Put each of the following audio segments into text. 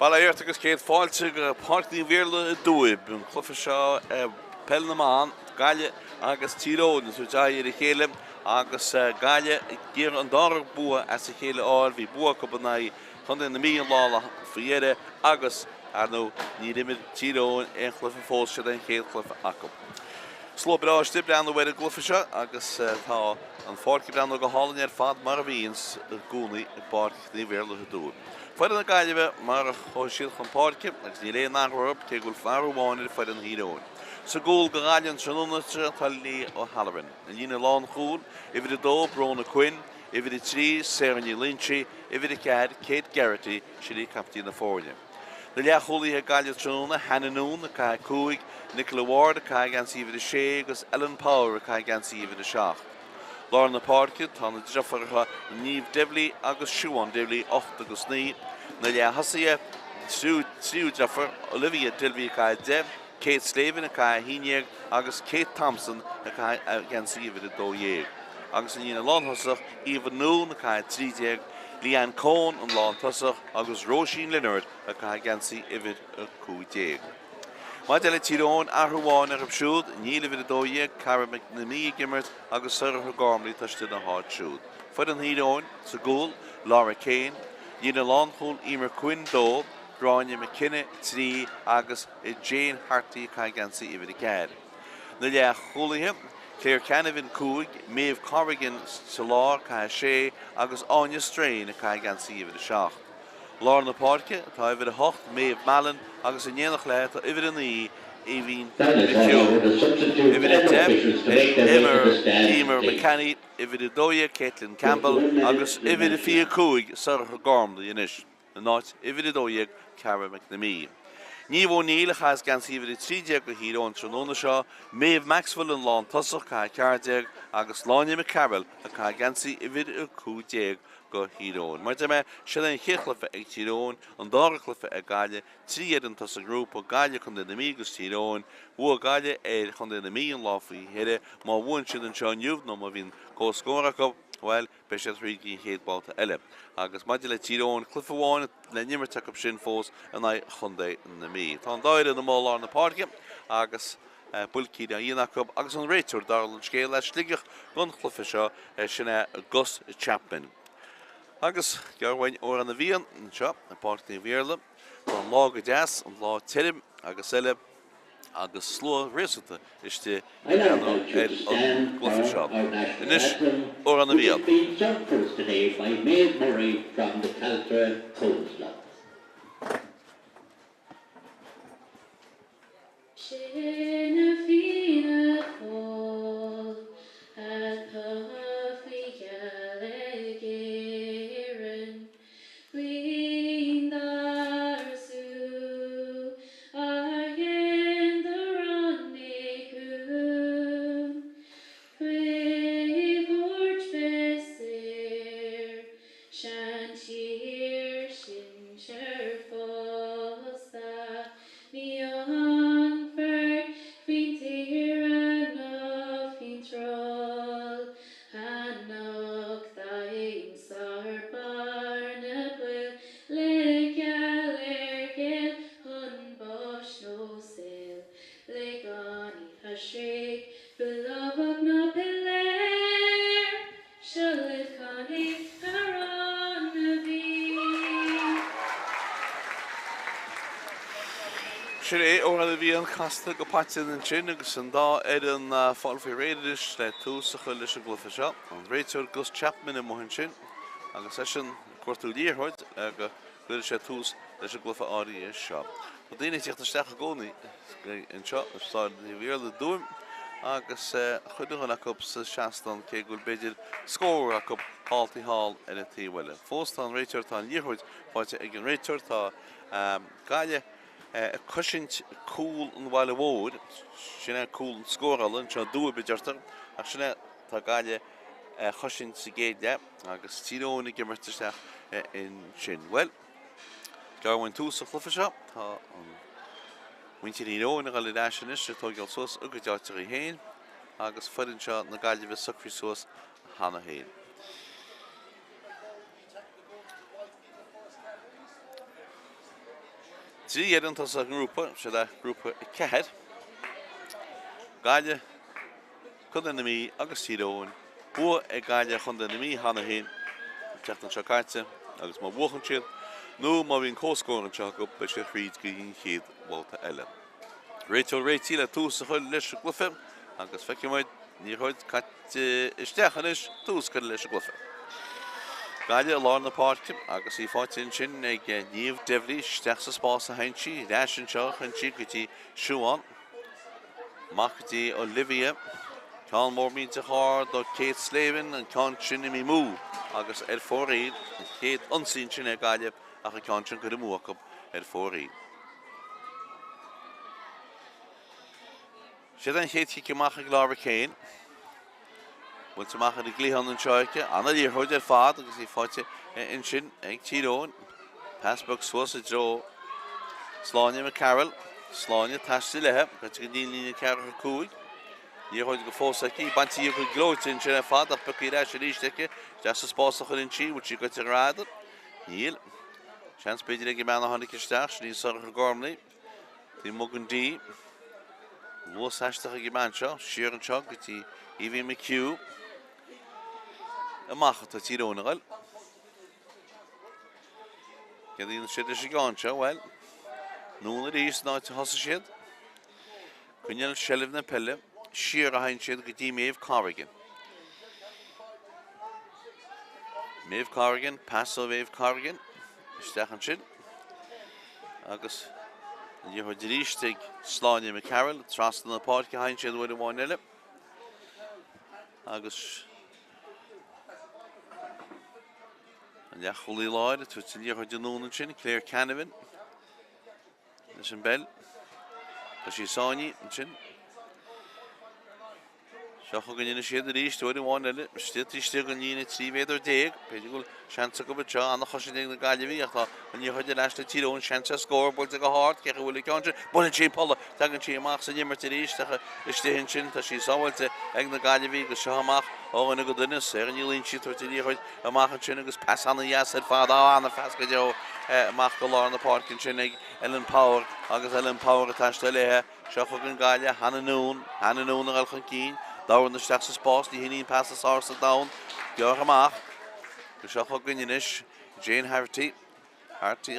Balaíart agus céad fáilte go páirc bhéarla dúib an clufa seo Peil na mBan, Gaillimh agus Tír Eoghain sú deir i chéile agus Gaillimh gur an dar bua as i chéile áil bhí bua go banna chun na míon lála faoire agus nó ní rimid Tír Eoghain an chlufa fóilse den chéad chlufa acu. Sló bráiste brean bhfuir glufa seo agus tá an fáirci brean go hálainn ar fad mar a bhíons gúnaí i páirc bhéarla dúib. Fuair na Gaillimh mar choisiil chun páirce agus ní réon nachrab té gúil fearúháinir fuair an Tír Eoghain. Sa gúil go gáilinn trúnate talí ó Halloran. Na lína lán chúl, ifir i dó brón na cuin, ifir i trí Sathairn linchi, ifir i cead Kate Garrity sirí captí na fórne. Na leachúlaithe Gaillimh trúna Hananún na cai cúig, Nicola Ward a cai gan ifir i sé agus Ellen Power a cai gan ifir i seach. Lár na páirce tá na deafarcha níomh deimhlí agus siúán deimhlí 8 agus 9. Na leathasaithe tríú deafar Olivia Dilby a cai 10, Kate Slavin a cai 11 agus Kate Thompson a cai gan ifir i 2. Agus in lína lánthosach Eva Noon a cai 30, Leanne Cohn an lánthosach agus Roisin Leonard a cai gan ifir i 2. Má deile Tír Eoghain athruháin ar siúd, níl ifir i 2, Craobh McNamee gimmert agus Sarah Gormley taiste na háid siúd. Fuair an Tír Eoghain sa gúil Laura Kane, lína lánchúil Emer Quinn dó, Bráinne McKinnon 3 agus Jane Harty cai gan ifir i 4. Na leachúlaithe Claire Canavan 2, Maeve Corrigan sa lár cai 6 agus Anya Strain a cai gan ifir i 7. Lár na páirce tá ifir i 8 Maeve Mallon agus in dhéanach le tá ifir i 9 Eiveen ifir i 10 Emer McCanny, ifir i 2 Caitlin Campbell agus ifir i 4 Sarah Gormley inis. Na náit ifir i 2 Craobh McNamee. Níomh O'Neill a chas gan ifir i 30 go Tír Eoghain trúna seo, Maeve Maxwell an lán tosach cai 40 agus Láine McCarroll a cai gan ifir i 10 go Tír Eoghain. Mar de me se an chéchlufa ag Tír Eoghain, an dárachlufa ag Gaillimh, tríad an tas a grúpa Gaillimh chun na mí agus Tír Eoghain, bua Gaillimh chun na mí an láfaí heire, má bhain siad an seo nniuh nó má bhín cóscóracha, well, be sé tríí héad Babhta eile. Agus má de le Tír Eoghain clufa bháin le nimmer take up sin fós an chundé na mí. Tá an dáire na mála na páirce agus bulcíd a dhéanacab agus an réiteúr darlan scéal leis ligach gon chlufa seo sinna Gus Chapman. Agus gearhhain ó an na bhíon seo na páirc bhéarla, an lá go deas an lá tirim agus eile agus sló réasúta iste an glufa seo. Inis ó an na bhíon. Jumpers today by Maeve Murray from the Tráchtaire coastline. Siré ó an bhíon casta go páitin an sin agus an dá an fáilfaí réidiris le túsacha leis an glufa seo. An réiteúr Gus Chapman i mthain sin agus é sin cuairtú díorthóid go gluidir sé tús leis an glufa áirí is seo. Ba daoine tíocht isteach a gcónaí an seo stáid bhéarla dúim agus chuideann acu sa seaastan cé gúil beidir scóir acu háltaí hall ar a tíhile. Fós tá an réiteúr tá an díorthóid fáilte ag an réiteúr tá Gaillimh a cushiont cool an bhile bhór, sinna cool an scórálan, seo dúa beidirtar, ach sinna tá Gaillimh cushiont sa géide agus Tír Eoghain gimmertisteach in sin. Well, gearhhain tús a chlufa seo, tá an muintir Tír Eoghain a gáil leis is, tá geall suas agus deirtar i héin, agus fuireann seo na Gaillimh sucrí suas hana héin. Sí éan tá sa grúpa se a grúpa cehead. Gaillimh chun na mí agus Tír Eoghain. Bua gaillimh chun na mí hána hain teach an seo caite agus má bhuachan siad. Nó má bhíon cóscóin an teach up be sé chríd go dtíon chéad bhálta eile. Réitíle tús a chuil leis a glufa agus feiciméid ní chuid caite isteach anis tús chuil leis a glufa. Gaillimh lá na Páirc agus í fáitin sin ag níomh deimhlí isteach sa spás a haintí leis an seo haintí go dtí siúán. Mach dtí Olivia Tá mór mín a chár do céad sléibhin an cáint sin i mí mú agus fóraí chéad ansín sin ag Gaillimh ach a cáint sin go múachab fóraí. Siad an chéad ciceach ag lábhar céin. Bhaint amach ar glíhan an seoice, anna dí chuid fád agus í fáite in sin ag Tír Eoghain. Passbog suas a dro sláine me Carol, sláine taistí lethe, go go dtíon lína cearcha cúig. Ní chuid go fósaí, bantí go glóitin sin fád ach becí leis a ríisteige, deas a spása chuinn tí, bhil si go te ráda. Níl. Seans beidir ag meanna tháinig isteach, ní sarach a gormlaí. Tí mugan dí. Luas eisteach ag mean seo, siar an seo, go tí Evie McHugh. Amach tá Tír Eoghain gail. Gedíon siad is a gáin seo, well. Nún a rís ná te hosa siad. Cynneal sellibh na Peile, siar a hain siad go dtí Maeve Corrigan. Maeve Corrigan, pass o Maeve Corrigan, isteach an sin. Agus ní chuid ríiste ag sláine me Carol, trastan na Páirc a hain siad bhfuil amháin eile. Agus an cholí láir, tu ní chuid an nún an sin, Claire Canavan. Leis an bell. Tá sí sáine an sin. Seo chu gine siad a ríist bhfuil amháin eile, stítí go nína trí féidir déag, peidir go seansa go bit seo, anna chosin ag na Gaillimh ach tá an ní chuid leis na Tír Eoghain seansa scór bult ag a háart, cecha bhfuil ceantar, buna tí pola, tagan tí amach sa nimar a ríist, istíhinn sin, tá sí sáhailte ag na Gaillimh go seo amach óhanna go dunas, ar an ílíonn siad tuairte ní chuid amach an sin agus pasanna iasad fád ána fesca deo amach go lá na Páirc an sin ag Ellen Power agus Ellen Power a taiste léthe, seo chu an Gaillimh Hannah Noon a ghilchan cín. Dáhain na steach sa spás, ní hínín pass a sa down, geoch amach. Go seo chu gine Jane Harty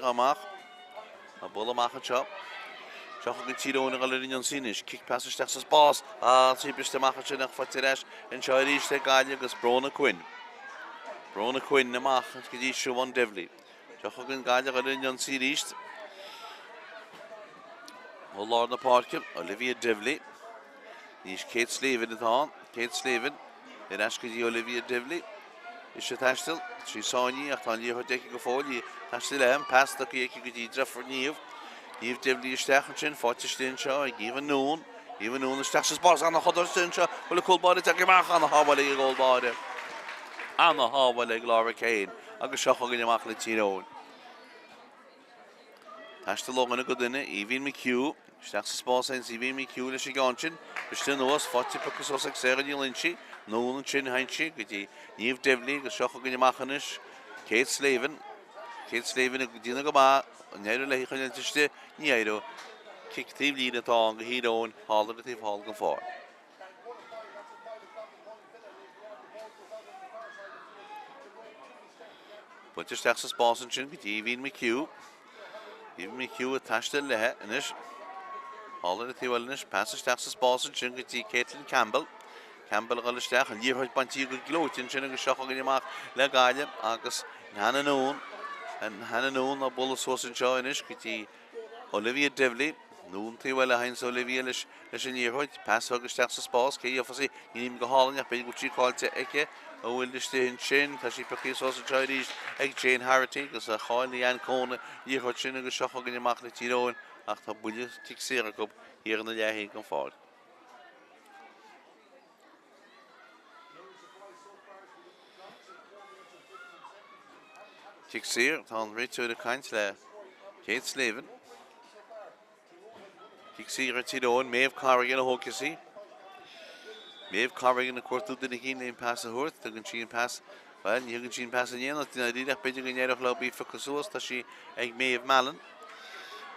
amach, a bula amach an seo. Seo chu Tír Eoghain gail in an sínis, kick pass a steach sa spás, a tíbiste amach an sin ach fáte leis, in seo ríiste Gaillimh agus Bróna Quinn. Bróna Quinn amach, go dtí siúán deimhlí. Seo chu Gaillimh gail in an sí ríist. Ó lá na Páirc, Olivia Devlin. Nís Kate Slavin atá, Kate Slavin, in ascadí Olivia Devlin. Is sé taistil, sí sáine ach tá ní chuid eici go fáil, í taistil lehem, pasta go eici go dtí drafar Naomh. Naomh Devlin isteach an sin, fáte stín seo, ag Ívan Noon isteach sa spás anna chodar stín seo, bhfuil a cúlbáide ag amach anna hábhail ag gólbáide. Anna hábhail ag lábhar céin, agus seo chu gine amach le Tír Eoghain. Taistil óganna go duine, Evie McHugh, isteach sa spás ein Evie McHugh leis a gáin sin, Biste nuas fáte pacas os ag sér an ílíonn si, Noon an sin hain si, go dtí Naomh Devlin go seo chu gine amach anis, Kate Slavin ag dína go má, an éidir le chuine tuiste, ní éidir, cic tíb lína atá an go Tír Eoghain, hálar a tíb hall gan fáil. Buinte isteach sa spás an sin, go dtí Evie McHugh a taiste lethe inis, hálar a tíb inis, pass isteach sa spás an sin, go dtí Caitlin Campbell gail isteach, an díorthaid bantí go glóitin sin agus seo chu gine amach le Gaillimh agus Hannah Noon a bula suas an seo inis, go dtí Olivia Devlin, Noon tí bhfuil a hains Olivia leis an díorthaid, pass agus isteach sa spás, cé dhéofasí ní go hálainn ach beidir go tí cáilte aice, ó bhfuil istíonn sin, tá sí pací suas an seo ríist ag Jane Harty agus a cháilí an cóna díorthaid sin agus seo chu gine amach le Tír Eoghain ach tá buile tic séra go híar na leithéí gan fáil. Tic sér, tá an réitúid a caint le Kate Slavin. Tic sér a Tír Eoghain, Maeve Corrigan a hócasí. Maeve Corrigan a cuartú duna cín leon pass a thuirt, tugann sí an pass, well, ní tugann sí an pass a dhéanamh, tína ríideach beidir go néireach le bí ficasúas, tá sí ag Maeve Mallon.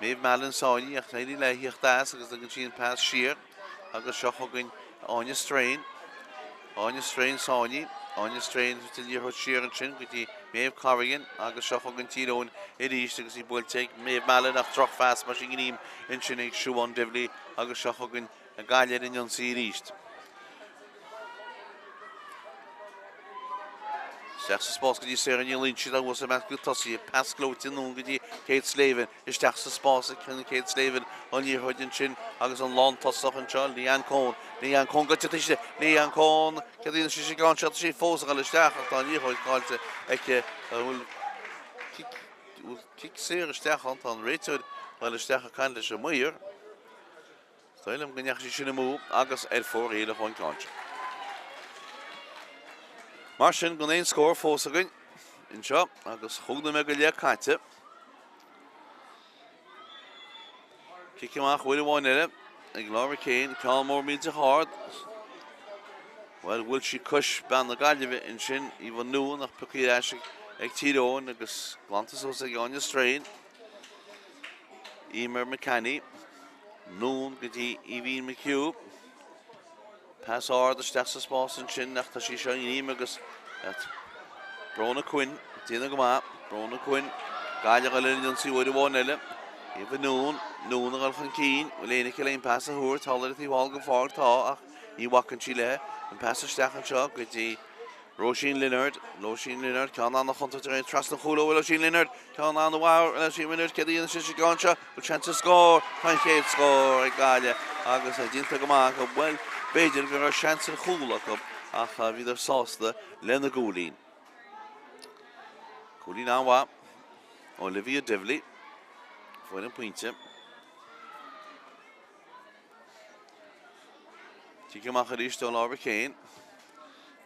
mBan sáinní ach naí le híochtas agus an sin pass siar agus seo chugann áine strain sáinní áine strain til díor siar an sin go dtí mébh carrigan agus seo chugann Tír Eoghain i ríist agus í builte mBan nach troch fast mar sin gníim in sin ag siúán dibhlí agus seo chugann a Gaillimh in Ionsaí ríist. Steach sa spás go dtí Ciarán líonse a bhfuil meach go tosaí pas glóte nún go dtí Céad Sléibhin isteach sa spás a chun Céad Sléibhin an díorthaid sin agus an lán tosach an seo Líon Cón go tuiste Líon Cón cadíon sé gáin se sé fós a isteach an díorthaid gáilte ag bhfuil kick séir isteach an réiteid bhfuil isteach a cain leis an muir. Stáilm go neach sé sinna mú agus fór éile chuin cáinte. Mar sin go éon scór fós againn in seo agus thugna me go léag caite. Kick amach bhfuil bháin eile ag lábhar céin ceann mór mílte hard. Well bhfuil si cos ben na Gaillimh in sin í bhan nua nach pucaí ag Tír Eoghain agus glantas os ag áine strain. Ímar McCanny, nún go dtí Bhín McHugh. Pass hard a steach sa spás in sin nach tá sí seo íim agus Brona Quinn, tíana go má, Brona Quinn, Gaillimh le Ionsaí bhfuil bháin eile. Íomh nún a galchan cín, bhfuil éananig le ein pass a thuair talar í bháil go fág tá ach í bhacan sí le an pass a steach an seo go dtí Roisin Leonard ceann an nach chunta ar tras na chúla bhfuil Roisin Leonard ceann an bhhair Roisin Leonard cedíon sin sé gáin seo go chance scór chuin chéad scór ag Gaillimh agus a dínta go má go bhfuil beidir go raibh chance an chúla go ach bhíidir sásta le na gúlín. Gúlín an bhá Olivia Devley fuair an pointe. Tí go amach a ríist ó lábhar céin.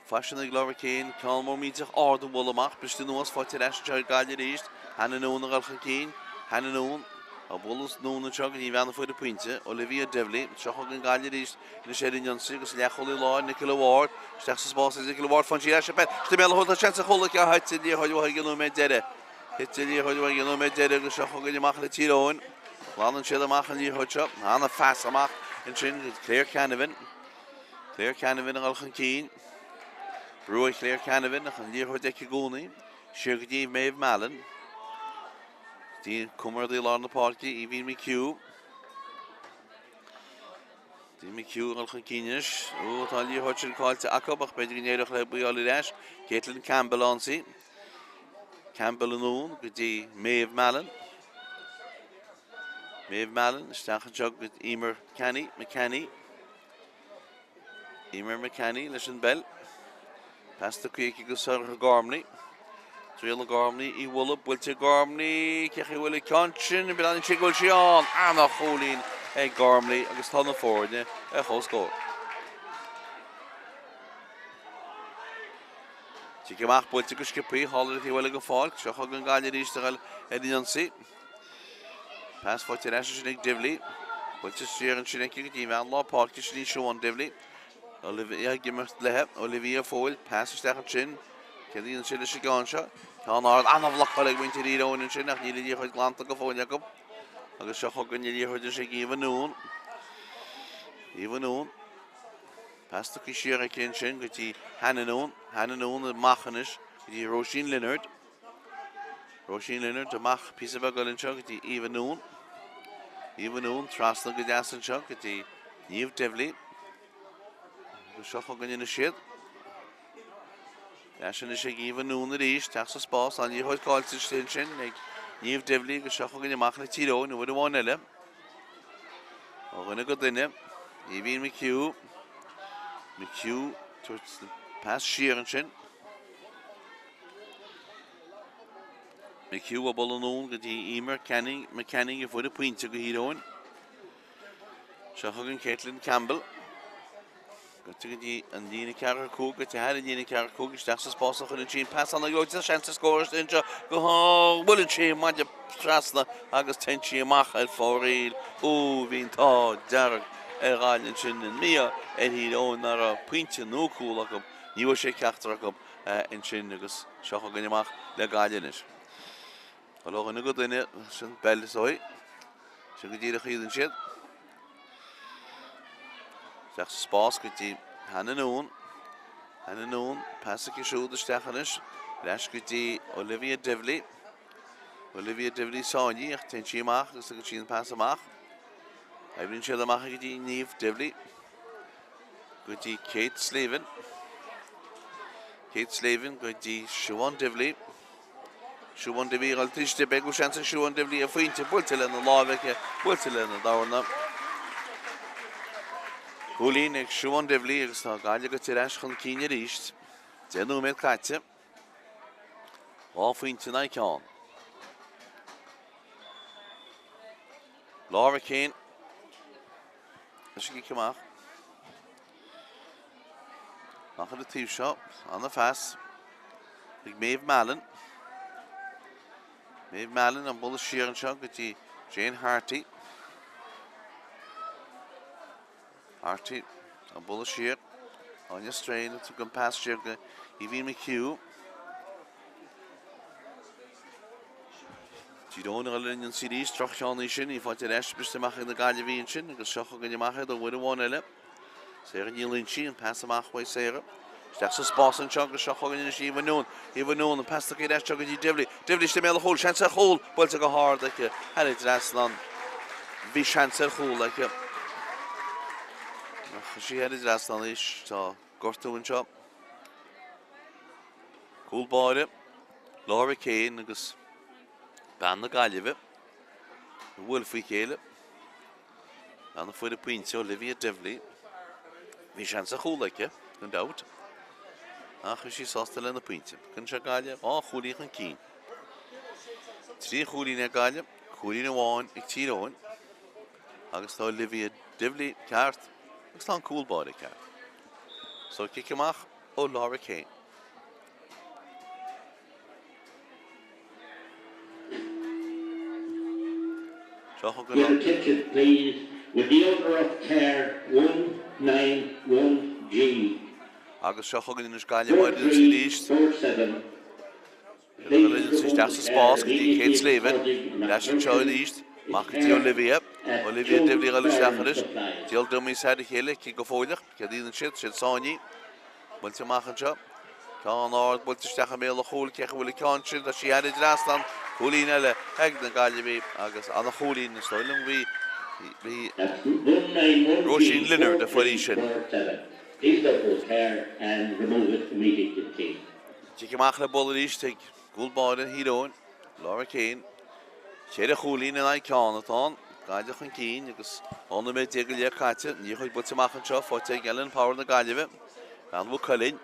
Fashion ag lábhar céin ceann mór míteach ard an bhfuil amach biste nuas fáilte leis an teir Gaillimh ríist hena nún a galchan céin hena nún a bhfuil nún an seo go ní bheanna fuair a pointe Olivia Devley seo chugann Gaillimh ríist ina sé in Ionsaí agus lechola láin na kilóhard steach sa spás is kilóhard fan sí leis an pet sta mé le chunta chance chola ce haite dí chuid gilú mé deire hite dí chuid gilú mé deire agus seo chugann amach le Tír Eoghain láin an siad amach an díor chuid seo hána fas amach in sin Claire Canavan a galchan cín Brua Claire Canavan ach an díor chuid ag gúnaí siar go dtí mBan Dí cumar dí lá na Páirc í Bhín McHugh. Dí McHugh galchan cíneis tá díor chuid sin cáilte acab ach beidir gnéireach le buála leis Caitlin Campbell ansaí Campbell anún go dtí mBan isteach an seo go Emer McCanny leis an bell. Pasta cuiici go sar Gormley. Tríal Gormley í bhfuil builte Gormley cechi bhfuil ceantin be an si goil sián anna cholín ag Gormley agus tá na fórne a chóscór. Tí go amach builte go scipaí hála í bhfuil go fáil seo chugann Gaillimh ríist ar Ionsaí. Pass fáilte leis sin ag Devley. Builte siar an sin ag go dtí bhean lá Páirc sin í siúán Devley. Olivia gimmecht lehe, Olivia foil, pass isteach an sin, cedíon sin leis gáin seo. Ceann ard anna bhlacháil ag Tír Eoghain in sin ach níl díor chuid glánta go fóil Jacob. Agus seo chugann díor chuid sé Íomh nún. Pass tuí siar ag cén sin go dtí hena nún a machanis go dtí Roisin Leonard amach písa bheith goilinn seo go dtí Íomh nún, trasna go deasan seo go dtí Naomh Devley. Seo chugann ina siad. Leis sin is ag Íomh nún a ríist teach sa spás an díor chuid cáilte sin ag Naomh Devley go seo chugann amach le Tír Eoghain bhfuil bháin eile. Ó rinne go duine í Bhín McHugh tuairt pass siar an sin. McHugh a bol anún go dtí Emer McCanny a bhfuil a pointe go Tír Eoghain. Seo chugann Caitlin Campbell. Go dtí an dína cearr cúg go head an dína cearr cúg isteach sa spás chun an sin pass anna glóide chance scóir in seo go bhfuil an sin maide trasna agus tentí amach ar fóréil bhín tá dearg ar gáilinn sin in mí Tír Eoghain ar a pointe nó cúla go ní bhfuil sé ceachtar go in sin agus seo chugann amach le Gaillimh. Bhfuil rinne go duine sin bell is óid. So go dtí a chuid an siad. Seach spás go dtí Hannah Noon, passa go siúd isteach leis go dtí Olivia Devlin sáinní ach ten sí amach agus go sin pass amach. Eibríonn siad amach go dtí Naomh Devlin. Go dtí Kate Slavin go dtí Siobhan Devlin. Siobhan Devlin gal triste be go seansa Siobhan Devlin a faointe builte le na lábhaice, builte le na dáharna. Gúlín ag Siobhan Devlin agus tá gaile go tíir eis chun cíine ríist. Déanú méid caite. Á faointe na ceán. Laura Kane. Is go cumach. Nach a tíb seo, an na fas. Ag Maeve Mallon an bula siar an seo go dtí Jane Harty. An bula siar. Anya Strain to go past siar go Evie McHugh. Tírónna a linn an CDs Tráchtaire sin í fáilte eis bristamach in na Gaillimh sin agus seocha go neamach do bhfuil bháin eile. Séir an díolín sí an pass amach bhaid séire. Steach sa spás an seo agus seocha go nna sí Ivan Noon an pasta go eis go dtí Devlin. Devlin ste méile hól, seansa hól, bhailte go hard aice. Head draslan. Bhí seansa hól aice. Sí head draslan is tá gortú an seo. Cúlbáide. Laura Kane agus Ban na Gaillimh. Bhfuil faoi chéile. Ban na fuair a puinte Olivia Devlin. Bhí seansa hól aice, an doubt. Ach sí sásta le na puinte. Cinn se Gaillimh chúlaíoch an cín. Trí chúlaí na Gaillimh, chúlaí na bháin ag Tír Eoghain. Agus tá Olivia Devlin ceart, agus tá an cúlbáide ceart. So kick amach ó Laura Kane. Your attention, please, with the order of care 191G. Agus seochagan in Gaillimh maidid an síríist. Sin steach sa spás go dtí Kate Slavin, leis an seo ríist, mach go dtí Olivia Devlin gal isteachas. Díal dumí said a chéile cí go fóileach, ce dtíann siad sáinní, bailte amach an seo. Ceán áard bailte isteach a méle chóil cecha bhfuil ceán siad a sí head draslan, chólín eile ag na Gaillimh agus anna chólín na stoilm bhí Roisin Linner de foirí sin. Please go for care and remove it immediately. Tí amach le bolla ríist ag gúlbáide Tír Eoghain, Laura Kane. Chéad a chólín in ceán atá, gaiideach an cín agus anna méid ag go léir caite, ní chuid builte amach an seo fáilte ag Ellen Power na Gaillimh. An bhfuil colinn,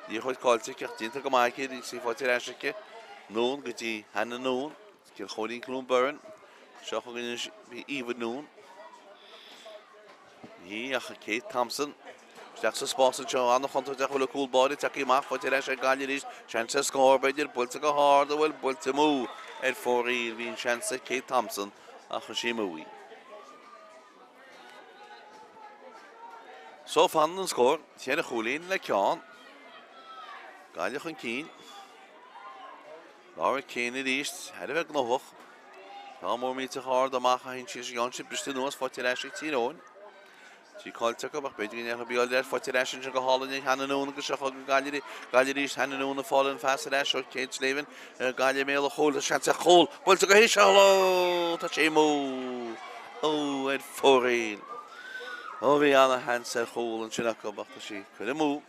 ní chuid cáilte ceach dínta go maiiciid ag sí fáilte eisice. Noon go dtí Hannah Noon, cin chólín clún Burren. Seocha go bhí Eva Noon. Ní ach a Kate Thompson. Steach sa spás an seo anna chunta deach bhfuil a cúlbáide taí amach fáilte eis ag Gaillimh ríist. Seansa scórbaidir, builte go hard a bhfuil builte mú fórí bhín seansa Kate Thompson ach an sí múí. So fan an scór, chéad a chólín le ceán. Gaillimh an cín. Laura Kane i ríist, head a bheith gnothach. Tá mór míte hard amach a hinn sí Jansi briste nuas fáilte eis ag Tír Eoghain. Sí cáilte go bach beidir gine a bíal leir fáilte eis sin go hálainn ag Hannah Noon agus seocha go Gaillimh ríist Hannah Noon a fáil an fas eis ó Kate Slavin. Gaillimh méle chóil a seansa chóil, bailte go héis seoló, tá sé mú. Ó, ed fóréil. Ó bhí anna hansa chóil an sinach go bach tá sí chuile mú.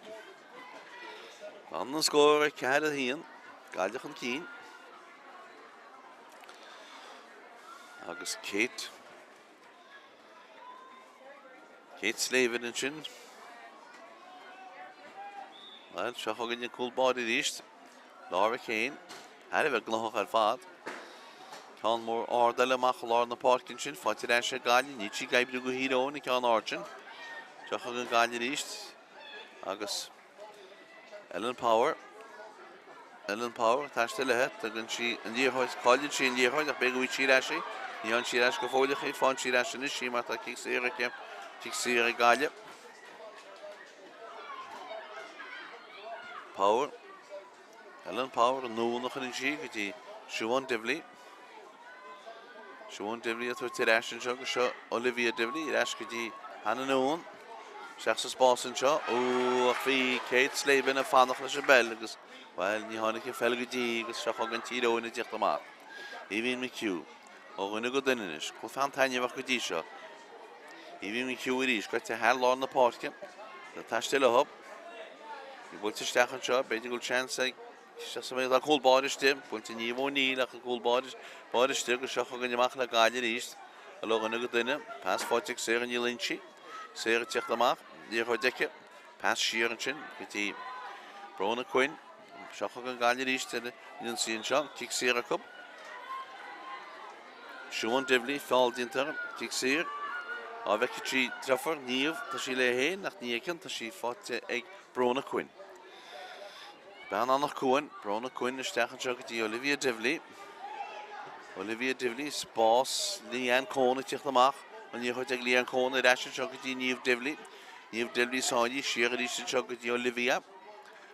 An scóir ag cead a híon, Gaillimh an cín. Agus Kate Slavin an sin. Well, seocha go cúlbáide ríist. Laura Kane. Head a bheith gnothach ar fad. Ceán mór áardal amach lár na Páirc sin, fáilte eis ag Gaillimh, ní sí gaibbrú go Tír Eoghain i ceán áard sin. Seocha go Gaillimh ríist. Agus Ellen Power, táiste lethe, tugann sí an díorthaid, cáileann sí an díorthaid ach beag go bhí tír eisi. Ní an tír eis go fóileach é, fáin tír eisi is sí mar tá cíc saoire ag Gaillimh. Power, Ellen Power, an nónach an sí go dtí Siobhan Devlin. Siôn Devlin at Tír Eoghain seo Olivia Devlin Eascadí Hannah Noon. Seachas Spásan seo ó bhí Kate Slavin a fannach leis bell agus well ní tháinig felgadí agus seo chugan Tír Eoghain tíocht amach. Even McHugh ó gine go duine go fan tainneamh go dtí seo. Even McHugh ríis go te head lá na páirce na taiste le hub. I bhfuilte stechan seo beidir go chance ag sa mé a cúlbáiriste bhfuilte ní bhóní le cúlbáiriste go seo chugan amach le gáile ríist a le gine go duine pas fáilte séir an líntí séir tíocht amach ní chu deice pas siar an sin go dtí brona cuin seo chugan gáile ríist in síon seo kick séir a cup. Siôn Devlin fáil díntar kick séir a bheice trí trefar níomh tá sí le héin nach níchan tá sí fáilte ag brona cuin. Ben annach cuin brona cuin is stechan seo go dtí Olivia Devlin. Olivia Devlin spás líon cóna tíocht amach an ní chuid ag líon cóna Eascadí seo go dtí Naomh Devlin. Naomh Devlin sáidí siar ríiste seo go dtí Olivia.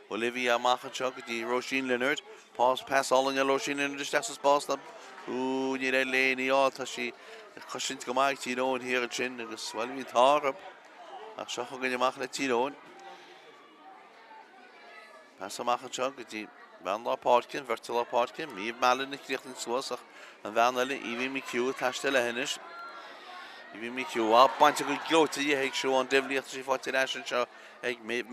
Olivia amachchan seo go dtí Roisin Leonard. Pass all in Roisin Leonard is stechas spás na ní raibh léanaí á tá sí cosint go mbeidh Tír Eoghain hir an sin agus bhfuil bhí tárab ach seo chugan amach le Tír Eoghain. Pass amachchan seo go dtí bhean lá páircin, bhirte lá páircin, míomh meallan na críochtainn suas ach an bhean eile Even McHugh taiste le hinis. Even McHugh á bainte go glóta ag Siôn Devlin sí fáilte Eascadí seo ag míomh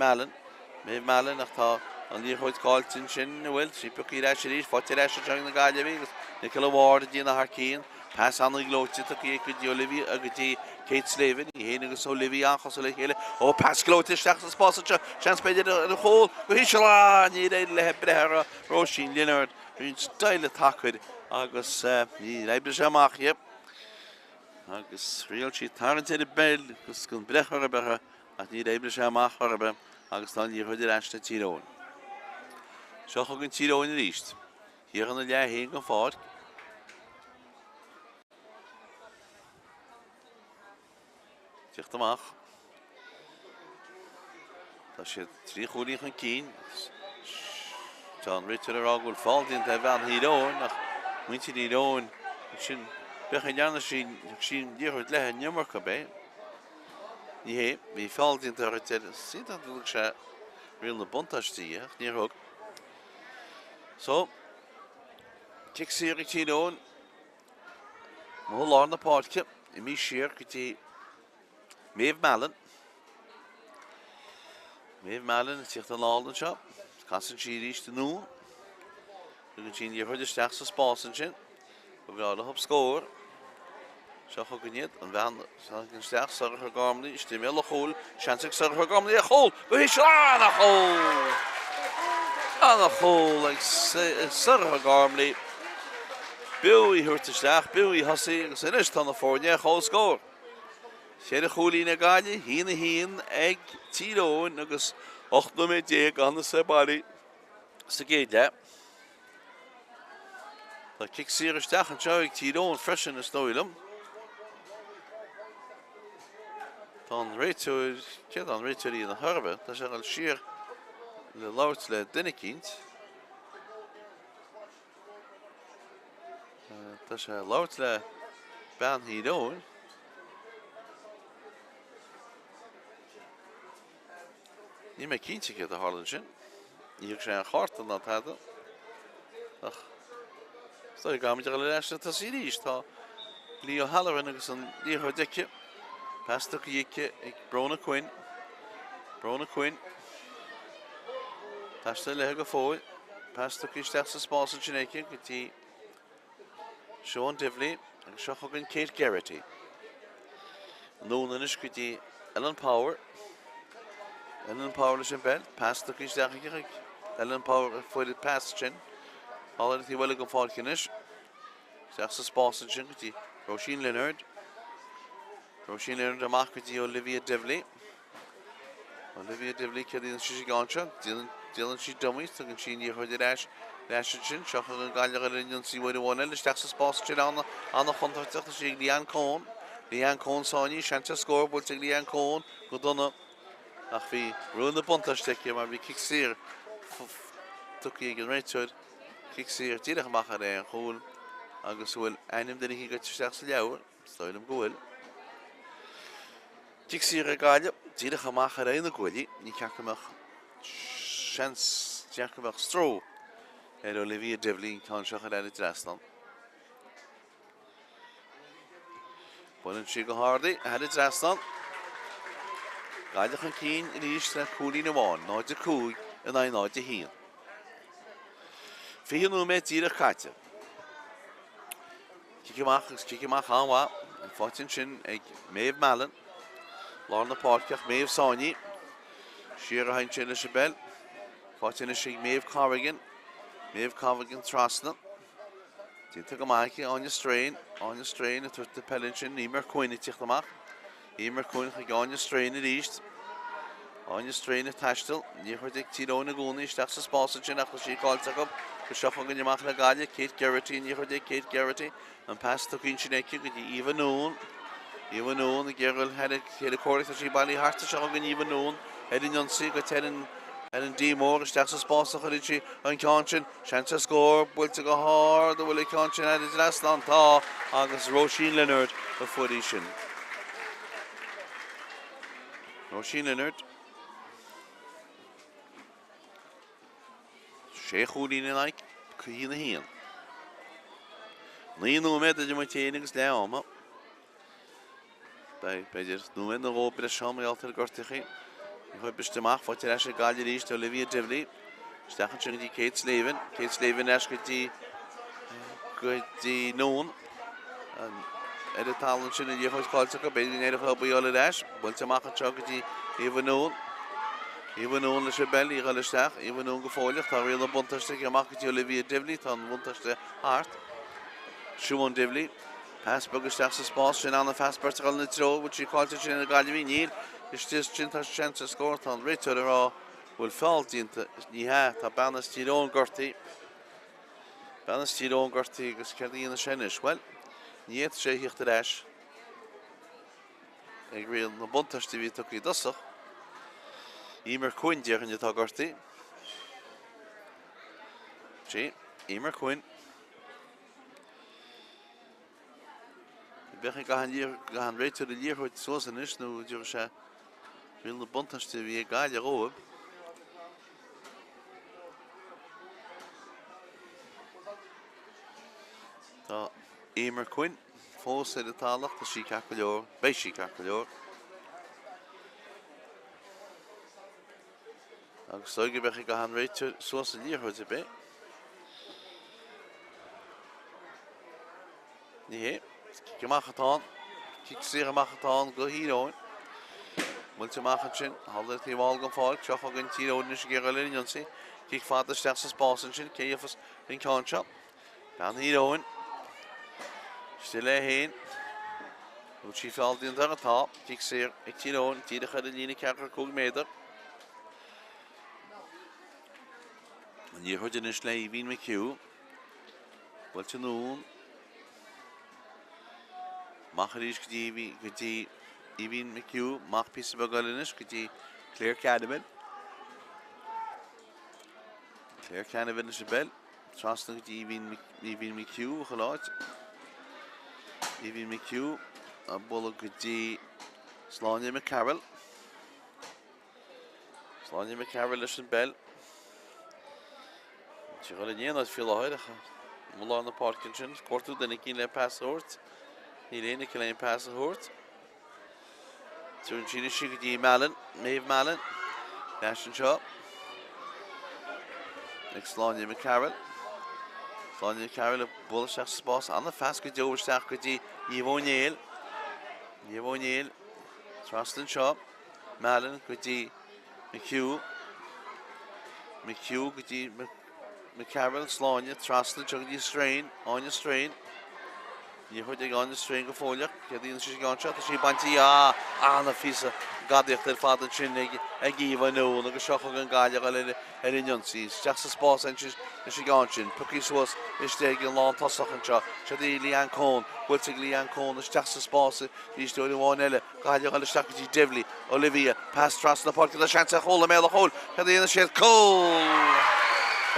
meallan ach tá an líor chuid cáiltin sin na bhfuil sí pucí Eascadí fáilte Eascadí seo na Gaillimh agus na cilmhharda díana na Harcín. Pas anna glóte tá go dtí Olivia a go dtí Kate Slavin í héana agus Olivia anchas le chéile ó pas glóte isteach sa spása seans beidir a chóil go hí se lá ní réad le brethra Roisin Leonard bhín staile tacaid agus ní réibre sé amach agus réal sí tarintí bell agus gon brethar a bethe ach ní réibre sé amach arbe agus tá ní chuidir eiste Tír Eoghain. Seo chugann Tír Eoghain ríist. Híor an le héin go fád. Tíocht amach. Tá sé trí chúlaí chun cín. John Richard ará bhfuil fáil dínta bhean Tír Eoghain ach muinte Tír Eoghain sin bechan deanna sin díorthaid lethe neammarcha bé. Ní hé, bhí fáil dínta ar teir síta dúil sé riil na buntáistí ach ní thug. So, kick séir ag Tír Eoghain má lá na páirce I mí siar go dtí Maeve Mallon. Maeve Mallon tíocht an lálan seo. Casan sí ríiste nua. Tugann sin díorthaid isteach sa spásan sin. Go bhfuil a hub scór. Seo chugan iad an bhean gan isteach sarcha gámlaí istí mé le chóil. Seansach sarcha gámlaí a chóil. Go hí se anna chóil. Anna chóil ag sarcha gámlaí. Bill I thuairt isteach, Bill I thosaí agus inis tá na fórne a chóil scór. Sé a chólí na gáile, hín ag Tír Eoghain agus 8-10 anna sa barí sa géide. Tá kick séir isteach an seo ag Tír Eoghain freisin na stóilm. Tá an réiteoir, céad an réiteoirí na thurbe, tá sé al siar le labhairt le duine cínt. Tá sé labhairt le bean Tír Eoghain. Ní mé cínte a tharlann sin. Níor sé an cháirta ná taide. Ach, stoig gáimiid le leisna tá sí ríist tá lí ó Halloran agus an líortha deice. Pasta go dhéice ag brona cuin. Brona cuin. Tasta lethe go fóil. Pasta go isteach sa spásan sin éice go dtí Siôn Devlin agus seo chugann Kate Garrity. Nónanis go dtí Ellen Power. Ellen Power leis an bell, pasta go isteach ag Ellen Power foiil pasta sin. Ála tí bhfuil go fáilcin is. Isteach sa spásan sin go dtí Roisin Leonard. Roisin Leonard amach go dtí Olivia Devlin. Olivia Devlin ce díann sí gáinse, díann sí dummies, tugann sin díorthaid Eascadí sin, seo chugann gáile ar innion sí bhfuil bhhaine isteach sa spásan sin anna chuntarteach sí ag Líon Cón. Líon Cón sáinní, seanta scór bhfuilt ag Líon Cón go donna. Ach bhí rún na buntáisteice mar bhí kick séir tucaí ag an réiteoir kick séir tíreach amach ar an chóil agus bhfuil anim den hí go teach sa leabhar, stoilm go bhfuil. Tír siar a Gaillimh, tír chamach ar aon ghuiilí, ní ceachtamach seans teachtamach stró ar Olivia Devlin tá seach ar aon draslan. Bwyn yn sigo hardi, had it drastan. Gaillimh yn cyn yn eist na cwli na wan, noed y cwg yn ein noed y hun. Fi nhw me Tír Eoghain. Cicimach anwa, yn ffotin sin ag mef malen, lor na Páirc mef Sáini, Tír Eoghain sin y sibel, ffotin y sig mef Craobh trasna. Tínta go maici áine strain a tuirta Peilin sin nímar cuine tíochtamach. Nímar cuine chu gáine strain a ríist. Áine strain a taistil, ní chuir ag Tír Eoghain a gúna isteach sa spásan sin ach sí cáilte go seach an gneamach le Gaillimh, Kate Garrity, ní chuir ag Kate Garrity, an pass do cín sin eici go dtí Íomha Nún. Íomha Nún a ggéiril head a cóirta sí bailí harta seach an Íomha Nún, head in Jonsi go terin en dímór isteach sa spása chuir sí an cáin sean sa scór, builte go hard, bhfuil ag cáin sin head in Draslan tá agus Roisin Leonard a fuirí sin. Roisin Leonard. Sé chúlín in aig, cín na hían. Ní númed a dí téanagus le áma. Beidir númed na rópir a seam í altar gortachaí. Chuir bisteach fáilte eis a Gaillimh ríist Olivia Devlin. Stechan sin dí Kate Slavin eis go dtí Nún. A talan sin a dhéchoid cáilte go beidir éidir chu buíola eis. Bhfuilte amach an seo go dtí Íomha Nún. Íomha Nún le sibel í gáil isteach, Íomha Nún go fóileach, tá rial an buntaiste amach go dtí Olivia Devlin, tá an buntaiste hart. Siúin Devlin. Pass bugasteach sa spás sin anna fastbart gal na tro, bhfuil sí cáilte sin a Gaillimh níl. Is this chinta chance scored on Richard or will fall into Niha, Tabanas Tír Eoghain Banas Tír Eoghain gus Kelly in the Shenish. Well, Niet sé hicht the ash. Ag real na buntas tí took í dosach. Ímar Cuin dear in the Eoghain. Sí, Ímar Cuin. Bech gahan Richard the year with Susan is no Jersha. Wil de buntas te weer Gaillimh. Tá Ímar Cuin, fós é de talach, tá sí cacolór, bei sí cacolór. Agus soige bech gahan réitir suas a líor hoid be. Ní hé, gemachatán, kik sér machatán go híróin. Multe machen sin, halde tí bháil go fáil, seach a gin Tír Eoghain is ggéiril in Jonsi. Kik fád isteach sa spásan sin, céifas in cáinse. Gan Tír Eoghain. Still é héin. Út sí fáildíon ar atá, kik sér ag Tír Eoghain, tíide chuir a lína ceachar 2 méadar. Ní chuid in is le Íbhín McHugh. Bhfuilte nún. Machar is go dtí Íbhín McHugh, mach pís a bagalinis, go dtí Claire Canavan. Claire Canavan is a bell. Trasna go dtí Íbhín McHugh a chaláid. Íbhín McHugh a bula go dtí Sláine McCarroll. Sláine McCarroll is a bell. Tí gáil a níanaid fi láthir a mula na Páirc sin, cuirtú den cín le pass hort. Ní réna go leon pass hort. Tún sin sí go dtí Mallin, Maeve Mallin. Leis an seo. Ag Sláine McCarroll. Sláine McCarroll a bula seach spás anna fast go deobarsteach go dtí Níomh O'Neill. Traslan seo. Mallin go dtí McHugh. McHugh go dtí McCarroll, Sláine, Traslan seo go dtí Strain, áine Strain. Ní chuid ag áine Strain go fóileach, céadaíonn sí gáinse, tá sí baintí anna físa gadaíocht ar fádan sin ag Íomha Nún agus seach an Gaillimh ar in Jonsi. Teach sa spás an sí gáin sin, pucí suas iste ag an lán tosach an seo. Seadaí Leanne Cohn, bhfuilte ag Leanne Cohn is teach sa spás ríiste ó bháin eile. Gaillimh eile teach go dtí Devlin, Olivia, pass Traslan Páirc a seansa chóla méile chól. Céadaíonn siad Cole.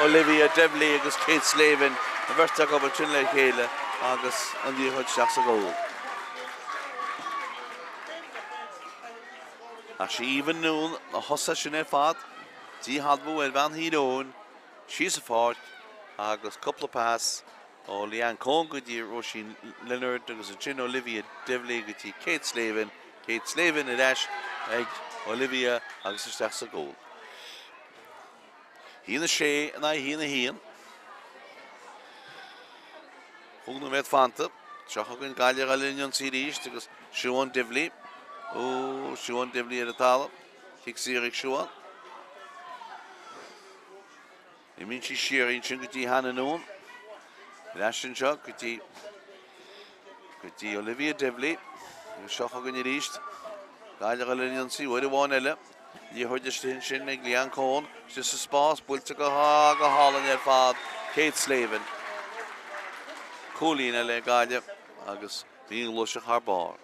Olivia Devlin agus Kate Slavin a bhirrta go sin le chéile. agus an díorthaid seach a gól. A si even noon a hosa sin fad, tí hadbú van híón, she's a fort, agus couple of pass, o Leanne Cohn go dí Roisin Leonard agus a chin Olivia Devlin go tí Kate Slavin a dash ag Olivia agus a steach a gól. Hína sé and hína hían. Húna met Fanta, seach ag an Gaillimh a Linion Síríist agus Siobhan Devlin. Oh, Siobhan Devlin ar a tala. Kick Sirich Siobhan. I mean she shearing sin go tí Hannah Noam. Lashin Chuck go tí Olivia Devlin. Seach ag an Ríist. Gaillimh a Linion Sí, where one eile. Dí chuide sin ag Leanne Cohn, just a spás builte go hálan ar fad Kate Slavin. Cólín eile Gaillimh agus bhíon luiseach ar bar.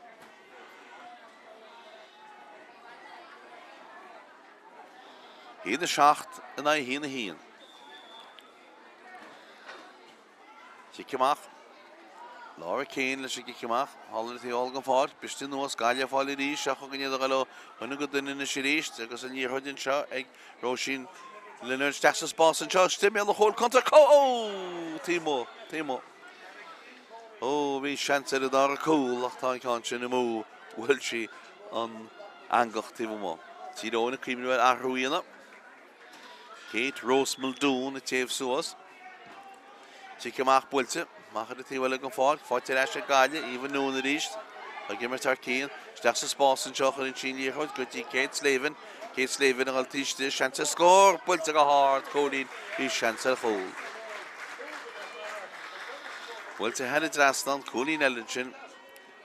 Hína seacht and hína hían. Ciceamach. Laura Kane leis ciceamach. Hallan tí all gan fáil. Bistí nuas Gaillimh fáil I ríis seach go iad go chuna go duine na síríist agus an níorthaidin seo ag Roisin Leonard steach sa spás an seo stimí a chóil contra Tímo. Bhí seans ar a dar a cúil ach tá ceann sin mó bhfuil si an angach tíomh mó. Tíróna críimú ar ahrúíanna. Kate Rose Muldoon a taobh suas. Ciceamach builte. Machar a tíhfuil an fáil, fáilte eis a Gaillimh, even nún a ríist. A gimar tar cían, steach sa spás an seoch ar an sin líorthaid, go tí Kate Slavin. Kate Slavin an altíiste, seans a scór, builte go hard, cólín, hí seans a chól. Builte hena drastan, cólín eilin sin,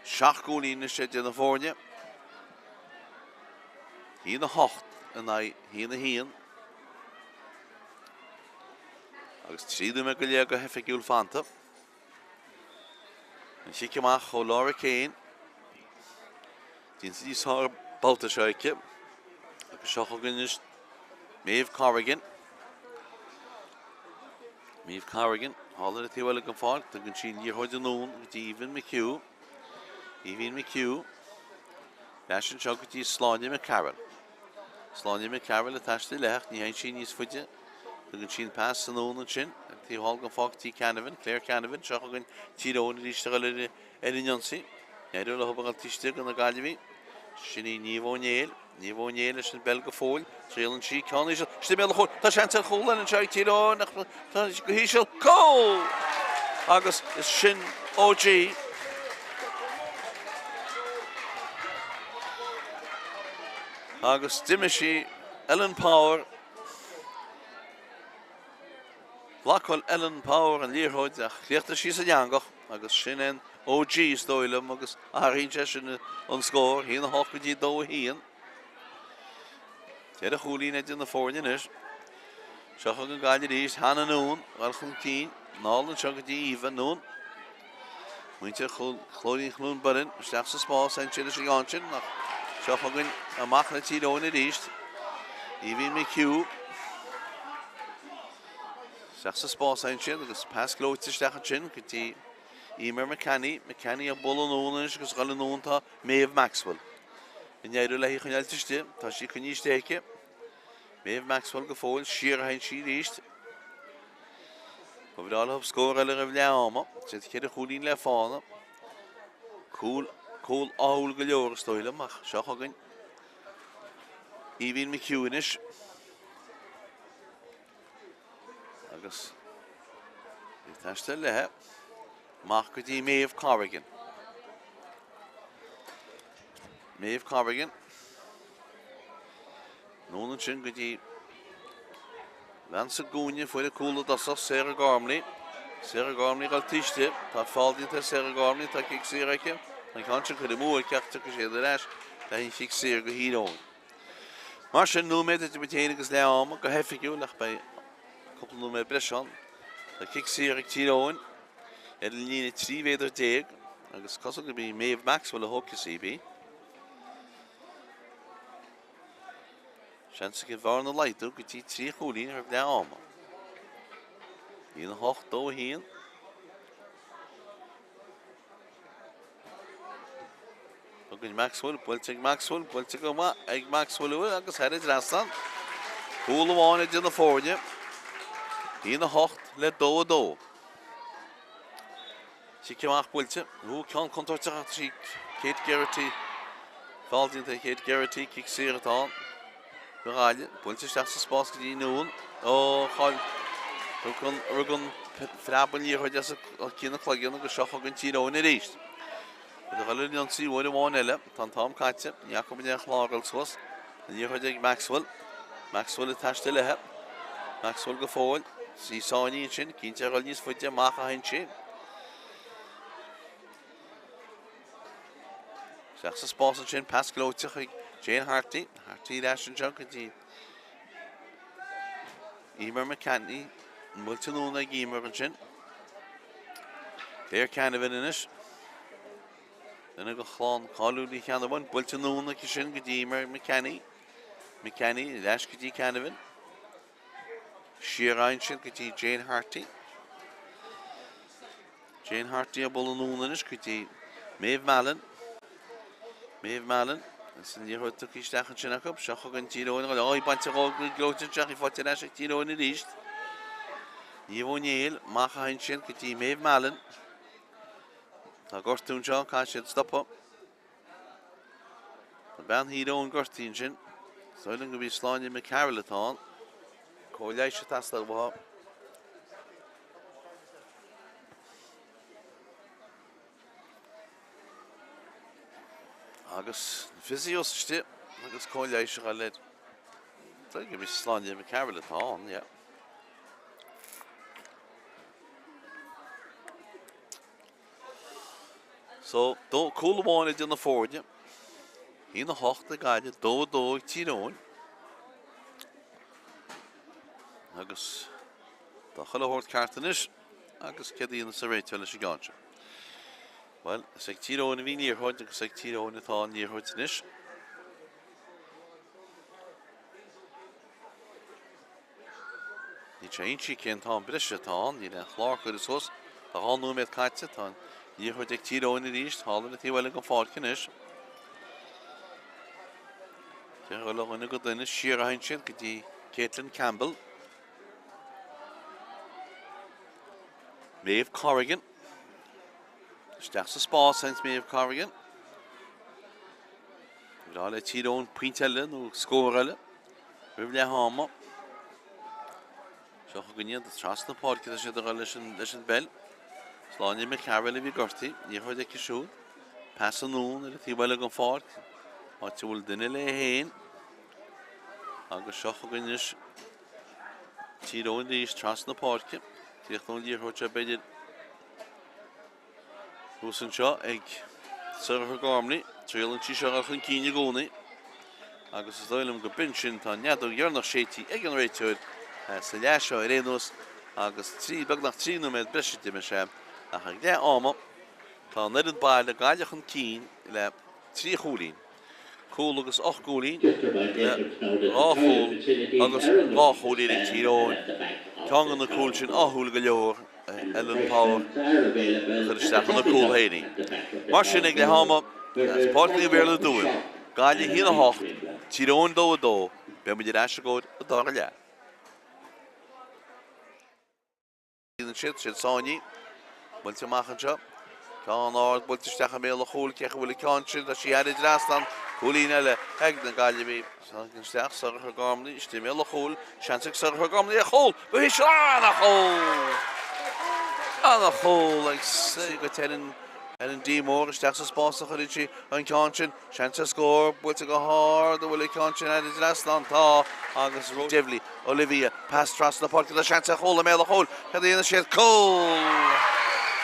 seach cólín na sé na fórne. Hína hocht an hína hían. Agus tríú me go léag go hefigiúil Fanta. An Ciceamach ó Laura Kane. Dín sí sár Babhta seoice. Agus seach agan is Maeve Corrigan. Hálan a tíhfuil an fáil, tugann sin níorthaid an nún, go tí Evan McHugh. Leis an seo go tí Sláine McCarroll. Sláine McCarroll a taiste lecht, ní hain sin níos fuide. Tugann sin pass an nún an sin. Tí hall gan fág tí Canavan, Claire Canavan, seach agan tíróna ríiste go le Linion Sí. Neidir le hobagal tíiste gan na Gaillimh. Sinní Naomh leis an Belga fóil. Tréalann sí ceann is stimí a chóil. Tá seans ar chóil an seoigh tíróna tá go híisiil có! Agus is sin OG. Agus duime sí Ellen Power. Blackwell Ellen Power an líorthaid ach chliachta sí sa deangach agus sin an OG stoilm agus athraíonn sin an scór híana a hoch go dtí dó hían. Téad a chúlín idir na fórne is. Seach an Gaillimh ríist Hannah Noon bhil chun cín nálan seo go dtí Eva Noon. Muinte chlóirín chlún barin steach sa spás an sin is an sin nach seach agan amach na tíróna ríist. Evan McHugh. Seach sa spás an sin agus pas glóite steach an sin go dtí Emer McCanny a bol an ónis agus gal an ónta Maeve Maxwell. In neidir le chun eiltiste, tá sí chun níos téice. Maeve Maxwell go fóil siar hain sí ríist. Go bhdáil hab scór eile ra bhleáma, sé céad a chúlín le fána. Cúl áhúil go leor stoilm ach seach agan Evan McHugh inis. Agus ag taiste lethe mach go dtí Maeve Corrigan. Nólan sin go dtí lean sa gúine foiil a cúla dasach Sarah Gormley gal tíiste, tá fáildín tar Sarah Gormley tá cic Saraice, an ceann sin chud múil ceachta go séad leis le hín fic Sarah go híróin. Mar sin núméid a betéine agus leáma go hefigiú nach bei couple núméid breisián, tá cic Sarah tíróin, lína trí féidir déag, agus cosach go bí Maeve Maxwell a hóca CB. Seansa go bhar na leitú go dtí trí chúlín ar bhleáma. Híana hocht dó hían. Agus Maxwell, Pultig Maxwell, Pultig Oma, Egg Maxwell, agus Herrid Rastan. Cool one in the forward. In the hocht, let do. She came out Pultig, who can't contact her. Kate Garrity falls into Kate Garrity, kicks here at all. Pultig starts the spots to noon. Oh, Rugun Frappen hier had just a kinderklug in the shock of Tino in the east. The Valerian see what one ele, Tom Katze, Jacob and Lagels was, and you heard Maxwell. Maxwell attached to the hip. Maxwell go forward. See Sony and Chin, Kinter on his foot, Maha and Chin. Sachs a sponsor Chin, pass close to Jane Harty Dash and Junkie. Emer McCanty, Multinuna Gamer and Chin. They're kind of in it. Then I go Clon, Colony kind of one, Multinuna Kishin, Gamer, McCanny, Dash Kitty kind of in. Ciarán Chin, Kitty, Jane Harty. Jane Harty, a Bulloon in it, Kitty, Maeve Malin. Listen, you heard took his stack and chin up, Shachog and Tino, and all a bunch of old gloats and Jackie for Tinash, Tino in the east. Yvonne Yale, Maha and Chin, Kitty, Maeve Malin. Agostun John, can't stop up. The band he don't Gostin Chin. So I'm going to be slowing in McCarrollaton. Coalition that's the war. Agus physios still. Agus coalition I led. So I'm going to be slowing in McCarrollaton, yeah. So don't cool one in the forward, yeah. In the hoch the guy, do Tino. Agus the hello horse cartonish. Agus Keddy in the survey tell us you gone. Well, it's Tino in the near hood, it's Tino in the thorn near hoodnish. The change she can't on British at on, you know, Clark with his horse, the whole new met catch it on. You heard Tino in the east, Holland at the Wellington Falconish. There are a lot of good in the Ciarán Chin, Caitlin Campbell. Maeve Corrigan. That's a spot since Maeve Corrigan. We all let Tino Printellen or Scorella. We've let home up. So we're going to trust the podcast of the relation bell. Slowing in McCarroll if you got it. You heard the shoot. Pass on noon at the Wellington Falk. What you will dinner lay in. Agus Shochaganish Tiro in the East Trust in the Park. Tiachon Deer Hutch Abedid Wilson Shaw, Egg Sir Gormley, Trail and Chisha and Kenya Goni. Agus Doylem Gabinchen, Tanyado, Yarno Shady, Egg and Raytud, Selasho, Erenos, Agus 3, Bagnak 3 Numed, Bishop Dimasham, Ahagda Armor, Tarned by the Gaillimh Keen, 3 Hulin. Cool Lucas och Goolin. Awful. Agus awful in Tiro. Tongue on the cool chin. Awful galore. Ellen Power. Could step on the cool Haiti. Marshall Oklahoma. That's partly where they're doing. Gaillimh here hoch. Tiro and do. Ben we did actually go a dog yeah. In the shit Sonny. Went to Machanchop. Kan Ord, but to stach meel goal krijgen wil ik kantje dat je het raast dan Colinelle hek dan Gaillimh kan stach zorg gekomen is de meel goal chance ik zorg gekomen ja goal we is aan een goal ik zeg het en die morgen stach zo sponsor geliefd een kantje chance score but to go hard wil ik kantje en het raast dan ta Agus Devley Olivia pass trust the park de chance goal meel goal het in de shit goal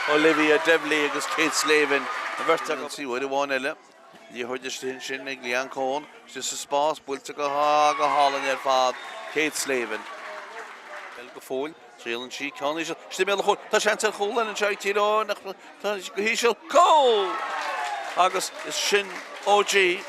Olivia Devley against Kate Slavin. The first time see what they want to you heard the shin Glian Cohn. Just a spas, built to go hall in their fad. Kate Slavin. Elke Fool, Trail and she can. She's the hole. Touch answer hole and try to on. He shall go. August is shin OG.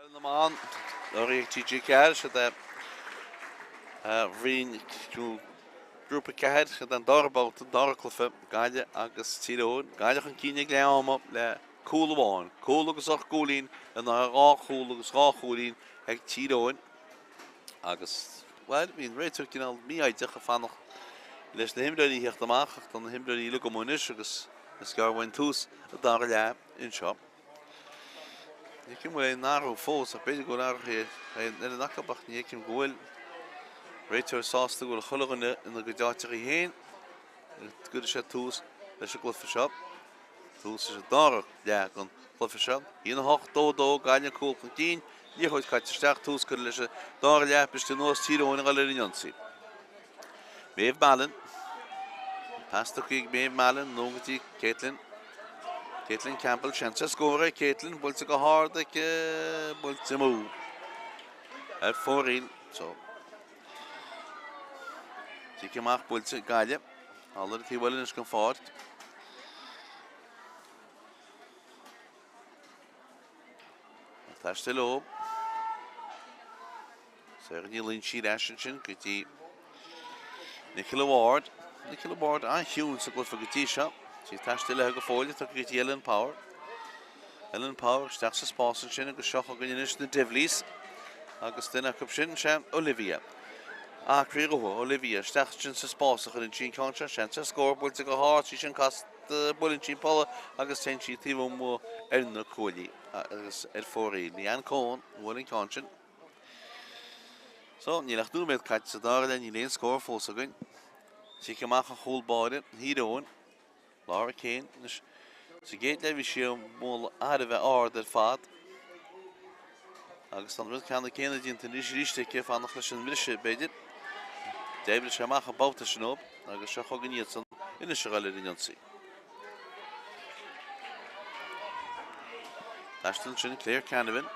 Naomh, orí TG ceir se de bhrín grúpa ceir se den darbáta darclafa Gaillimh agus Tír Eoghain. Gaillimh an cíine léama le cúlháin. Cúl agus ach cúlín an rá cúl agus rá cúlín ag Tír Eoghain. Agus, well, bhín réitú cinál míaideach a fannach leis na himdraí hecht amach ach don himdraí le go munis agus scarhain tús a dar le in seo. Ní cím bhfuil é náú fós a beidir go náir in acabach ní cím gohfuil réitear sásta gohfuil chulaganna ina go dáteach í héin go sé tús leis a glufa seo. Tús is a dárach le gan glufa seo. Íon hocht dó Gaillimh cúl chun cín, ní chuid caitisteach tús go leis a dar le bis den nuas Tír Eoghain a le rinionsaí. mBan, pasta chuig mBan, nógatí Caitlin Campbell, chance score, Caitlin, bwylta go hard ac bwylta mw. Ar 4-1, so. Tic ymach bwylta Gaillimh. Allar ti wel yn ysgon ffort. Tasta lob. Ser ni lyn si rashin gyda Nicola Ward, a hiwn sy'n gwrdd fy gyda siop. Ti tasta le hag o ffoli, to gyda Ellen Power. Ellen Power, stach sa spasyn sy'n ag o sioch o gynny'n ysg na diflis. Agus dyna cwp sy'n siam Olivia. A Craobh, Olivia, stach sy'n sa spasyn yn chi'n contra, sy'n sa sgor bwylt ag o hard, sy'n cast bwylyn chi'n pola, agus sy'n chi'n tifo mw erna cwli, agus 4-1. Ni an côn, bwylyn contra. So, ni lach dwi'n meddwl cael sy'n dar ni le'n sgor ffos o gyn. Sy'n cymach a chwl body, Tír Eoghain. Laura Kane, sy'n geit lefi siw mwl ar y fe ard yr ffad. Agus dan rwy'n can y Kane ydy'n tyn rysig cef annach leis yn myrysig beidir. David sy'n mach a Babhta sy'n ob, agus sy'n chog yn iadson yn ysig gael yr unionsi. Ashton sy'n Claire Canavan.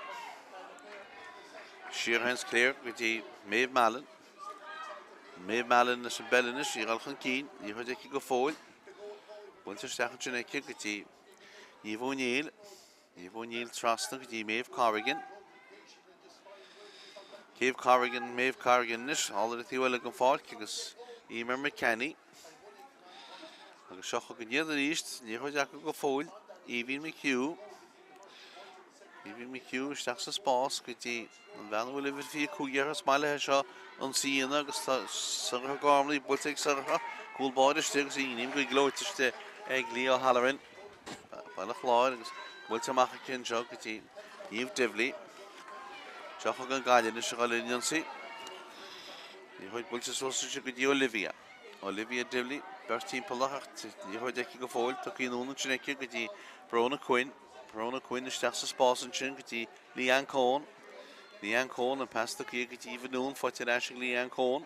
Ciarán Claire gyda mBan. mBan sy'n belinus, i'r alchan cyn, i'r hwyd eich go ffôl. Bwynt yr stachon sy'n eich gyda Niamh O'Neill trasna gyda Maeve Corrigan. Maeve Corrigan nis, allir ti wel ag yn ffordd, agus Emer McKenny. Agus sioch o gyniad yr eist, i'r hwyd eich go ffôl, Evie McHugh, stach sa spas gyda yn fan wyl efo fi cwgiar as mael eich sio yn sy'n agus syrch o gormli, bwynt eich syrch o gwyl bod ystig as unim gwy glwyd ystig ag li o Halloran. Bail eich lawer agus bwynt amach ac yn sio gyda Niamh Difli. Sioch o gan Gaillimh ysig o lunion si. Ni hwyd bwynt ys gyda Olivia. Olivia Difli, bers tîm palach, ni hwyd eich go ffôl, toc i'n ŵn yn sy'n eich gyda Brona Quinn. Brona Quinn is stach sa spas yn sy'n gyda Leanne Cohn. Leanne Cohn yn pas toc i gyda Ifan Nŵn, ffort i'r asig Leanne Cohn.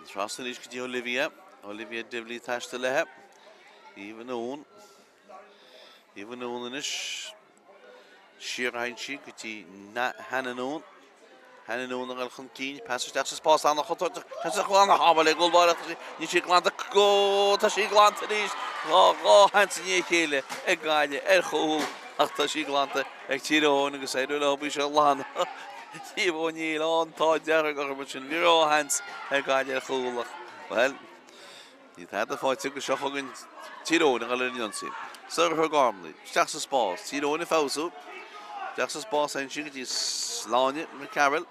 Tras yn eich gyda Olivia. Olivia Difli tasta lehe. Ifan Nŵn yn eich Ciarán si gyda Hannah Nŵn. Hannah Nŵn yn alchan cyn, pas ys stach sa spas anach o tortach. Pas ych glan a habal e gwlbarach. Ni si glan go, ta si glan ta nis. Go hans yn eich eile. E Gaillimh, chwl. Ach ta si glan ta. Ec Tír Eoghain agus eidw lo bwys o lan. Niamh O'Neill on ta diarag o'ch ymwyd sy'n firo hans. E Gaillimh chwlach. Wel, ni tad a ffaith sy'n gysio chogyn Tír Eoghain yn gael yn ion sy'n. Syrch o gormli. Stach sa spas. Tír Eoghain y ffawsw. Stach sa spas ein sy'n gyda Slánne yn Carol.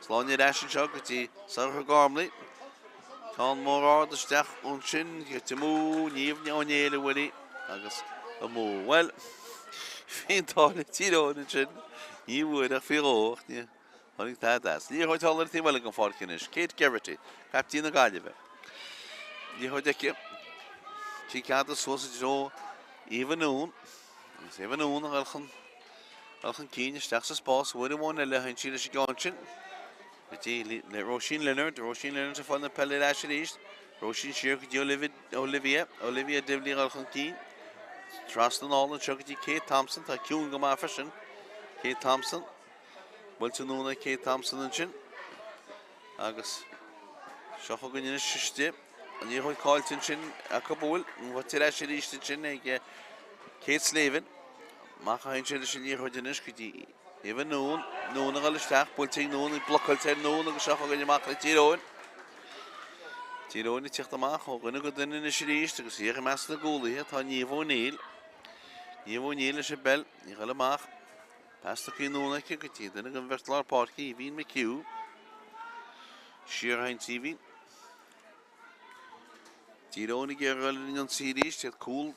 Slánne rasyn sio gyda syrch o gormli. Can mór ard a stach o'n sy'n gyda mw Niamh O'Neill y wedi. Agus y mw. Wel, fi'n tol i Tír Eoghain yn sy'n. Ni wyd a'ch ffyr o'ch. Ond i'n tad as. Ni hwyd holler ti wel yn ffordd cynnes. Kate Gerrity. Captain o Gaillimh. Ni hwyd eich. Ti gad y sŵs y dro. Ifan Nŵn. Ifan Nŵn yn alchan cyn. Stach sa spas. Wyd y mwyn ele hyn sy'n eisiau gonsyn. Ydy Roisin Leonard sy'n ffordd yn Peil asir eist. Roisin siar gyda Olivia Difli alchan cyn. Tras yn ôl yn sio gyda Kate Thompson. Ta cwn gyma ffysyn. Kate Thompson. Bwylt yn nhw'n Kate Thompson yn sy'n. Agus sioch o gynny'n syste. Ni hwyd coel tyn sy'n ac o bwyl. Fod ti'r asir eist yn sy'n ag Kate Slavin. Mach a hyn sy'n ni hwyd yn ysg gyda Even Naomh a galistach, pulting Naomh, blockalter Naomh, agus seach gan ymach le Tír Eoghain. Tír Eoghain tiach amach, o gynnu godyn yn y siríist, agus i'r mas na gúlaithe, tá Naomh O'Neill. Naomh O'Neill is y bel, i gael amach. Pas da chi Naomh ac ag ti, dyna gan fertlar Páirc i fi'n me ciw. Ciarán TV. Tír Eoghain i gael yn siríist, tiad cool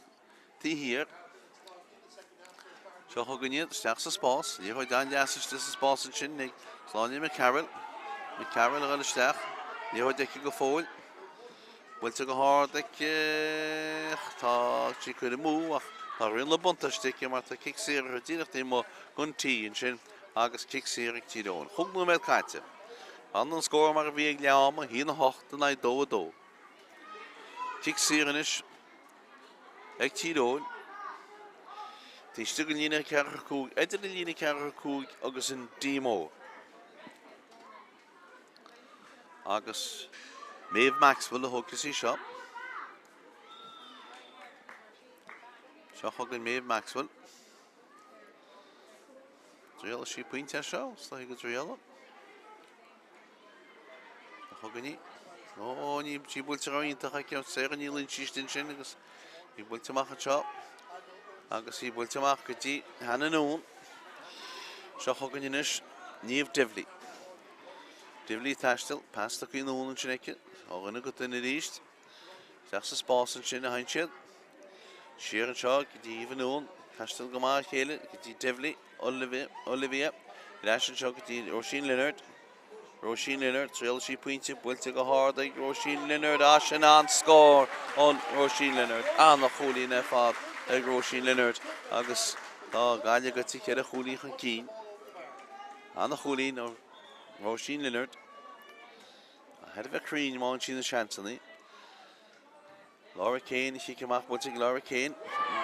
ti hir. Seach o gynnyd, stach sa spás. I'r hoi dan liasys dy sa spás yn sin, neu slán i me Carol. Me Carol ar y stach. I'r hoi dech i go ffôl. Wylt ag o hard ac ta ti cwyd y mw, ach ta rhywun le bont ystig yma ta cic syr ar y dynach dim o gwn ti yn sin, agos cic syr ag Tír Eoghain. Chwg nhw'n meddwl caite. An yn sgôr mar fi ag liam, hi'n hocht yn ai do a do. Cic syr yn is ag Tír Eoghain. Tystig yn lun car y cwg, edrych yn lun car y cwg agos yn dimo. Agos Maeve Maxwell y hwgys i siop. Siop hwgyn Maeve Maxwell. Driel ys i pwynt ar sio, slag i driel o. Hwgyn i. O, ni bwylt ar oed ydych ac iawn ser yn i lyn sy'n sy'n agos i bwylt amach y siop. Agos i bwylt amach gyda Hannah Naomh. Siop hwgyn i nys Naomh Devli. Devli tastel, pas da chi Naomh yn sy'n eich. O gynnu gwyd yn yr eist. Sach sa spás yn sy'n a hain sydd. Siarán sio gyda Ifan Naomh. Tastel gyma cheile gyda Devli. Olivia. Rasyn sio gyda Roisin Leonard. Roisin Leonard. Trial si pwynti. Bwylt ag o hard ag Roisin Leonard. Asyn an sgôr on Roisin Leonard. An o chwli na ffad ag Roisin Leonard. Agus da gael gyda ceir a chwli chan cyn. An o chwli na Roisin Leonard. Had a crane mawn sy'n y sians ni. Laura Kane, i chi cymach bwysig Laura Kane.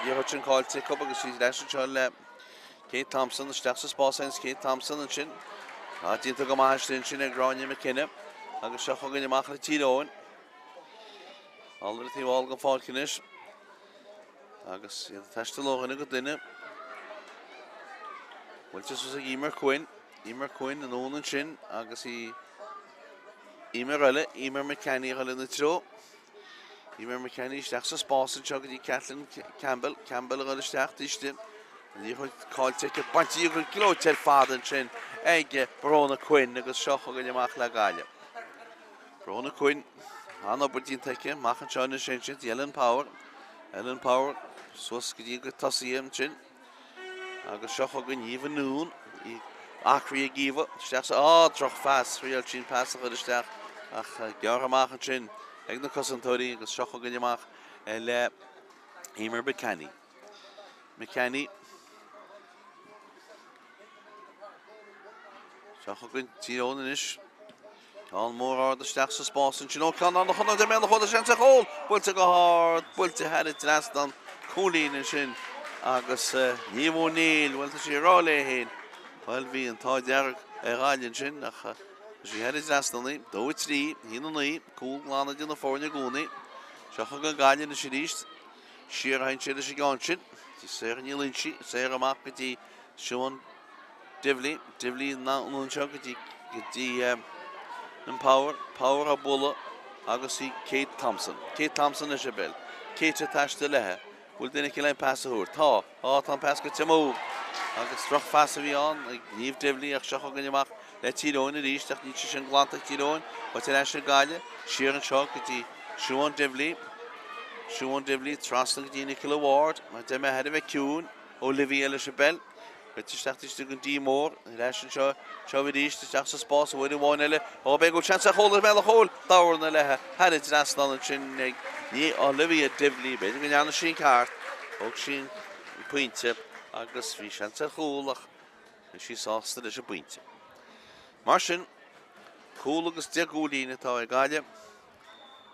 I hwtch yn cael tic-up agos sy'n ddesyn siol Kate Thompson, y stach sa spás eins Kate Thompson yn sy'n. A dyn tog am ahas dyn sy'n ag Rania McKinnon. Agos siach o gyn ymach le Tír Eoghain. Alder ti wal gan ffordd cynnes. Agos i'r testel o gynnu gydynnu. Wyltis os ag Emer Quinn. Emer Quinn yn ôl yn sy'n. Agos i Emer Rille, Emer McKenny yn y tro. Emer McKenny stach sa spás yn siog ydi Kathleen Campbell. Campbell yn y stach dysdyn. Ni hwyd cael tic y bant i yw'r glod ter ffad yn sy'n. Ege Brona Quinn agos sioch o gynnu mach la gael. Brona Quinn. Han o bod di'n tic y. Mach yn siog yn sy'n sy'n. Ellen Power. Ellen Power. Sos gyda gyda tosi yn sy'n. Agos sioch o gynnu Ifan Naomh. Acri a gifo. Stach sa. Droch fas. Riel sy'n pas ag ydych stach. Ach, gyr amach yn sy'n. Eg na cosantori, agos sioch o gynnu amach. Emer McKenny. McKenny. Sioch o gynnu Tír Eoghain yn ish. Cael môr ar dy stach sa spás yn sy'n. O, can an o'ch yn ymwneud o'ch yn sy'n ôl. Bwylt ag o hard. Bwylt ag had it drast dan cwlin yn sy'n. Agos Naomh O'Neill. Wylt ag sy'n rôl e hyn. Wel fi yn taid ar gael yn sy'n. Ach, si had it drast dan ni. 2-3. Hyn o'n ni. Cwl glan ydyn o ffwrn y gwni. Siach o gan gael yn y sy'n eist. Ciarán sy'n sy'n gan sy'n. Ti ser yn i lynsi. Ser amach gyda Siôn Devli. Devli na o'n siog gyda Power. Power a bwla. Agos i Kate Thompson. Kate Thompson is y bel. Kate y tas dy lehe. Wyl dyn eich lein pas y hwyr. Ta. Ta'n pas gyda mw. Agos droch fas y fi on. Naomh Devli ach siach o gan ymach. Le Tír Eoghain yr eist. Ach ni sy'n glant ag Tír Eoghain. O ti'n eisiau gael. Ciarán siog gyda Siôn Devli. Siôn Devli. Trastal gyda Nicola Ward. Mae dyma hedd fe cwn. Olivia y bel. Gwyti stach ti stwg yn di môr. Lesion sio fyd eist. Stach sa spás. O wedi wain ele. O beg o chans a chol yr mel o chol. Dawr yn y lehe. Had it drastal yn sy'n. Ni Olivia Devli. Beth yn gynnu sy'n cart. Og sy'n pwyntio. Agos fi chans a chol. Ach. Sy'n sostad ys y pwyntio. Mar sy'n. Chol agos dia gwlin y ta e gael.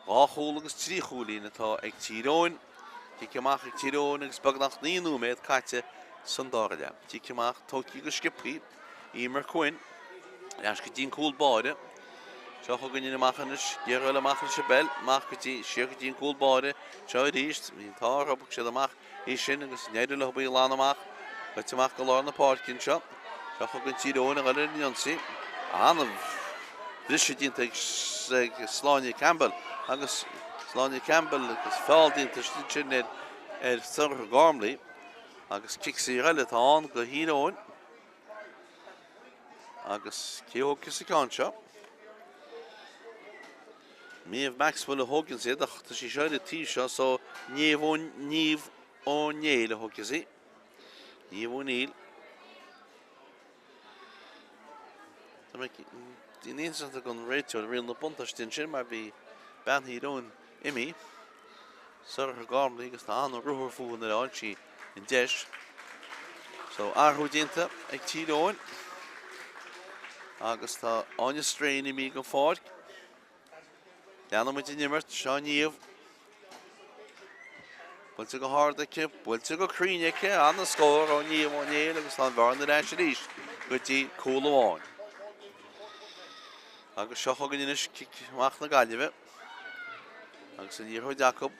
Ga chol agos 3 chwlin y ta ag Tír Eoghain. Cicamach ag Tír Eoghain agos bagnach ni nwmed caite. Sandarlia. Cicamach toki agos sgipi. Emer Quinn. Ras gyda'n cwl bore. Siach o gynny'n machanys. Gerol y machanys y bel. Mach gyda'n siach gyda'n cwl bore. Siach yr eist. Mi'n tar hwbwg sydd y mach. Eisyn agos neud y lwb i lan y mach. Gyda'n mach galar na Páirc yn siach. Seachag Tír Eoghain a gaile Nionsaí. Anamh bhrisitínta Sláine Campbell agus Sláine Campbell agus fáildínta sin Sorcha Gormley agus Kicsaí eile tá an go Tír Eoghain agus Céógus a cánseo. Míomh Maxwell a thugann siad ach tá sí seo a tí seo so Naomh ó Néil a thugann sí. Naomh ó Néil. Tá mé dín éonsanta gon réiteoil rion na buntastín sin mar bhí ben Tír Eoghain imi. Sorcha Gormley agus tá an ruthar fuan ar áil sí in deis. So arthúidínta ag Tír Eoghain. Agus tá aine strain imi go Páirc. Leanna muid inimmert, seo Naomh. Bailte go hardaice, bailte go críneacha, an na scór ó Naomh ó Néil agus tá an bhar na ráis ríis go dtí cúil amháin. Agus seo chugan inis ciceach na Gaillimh. Agus an Iarlath Jacob.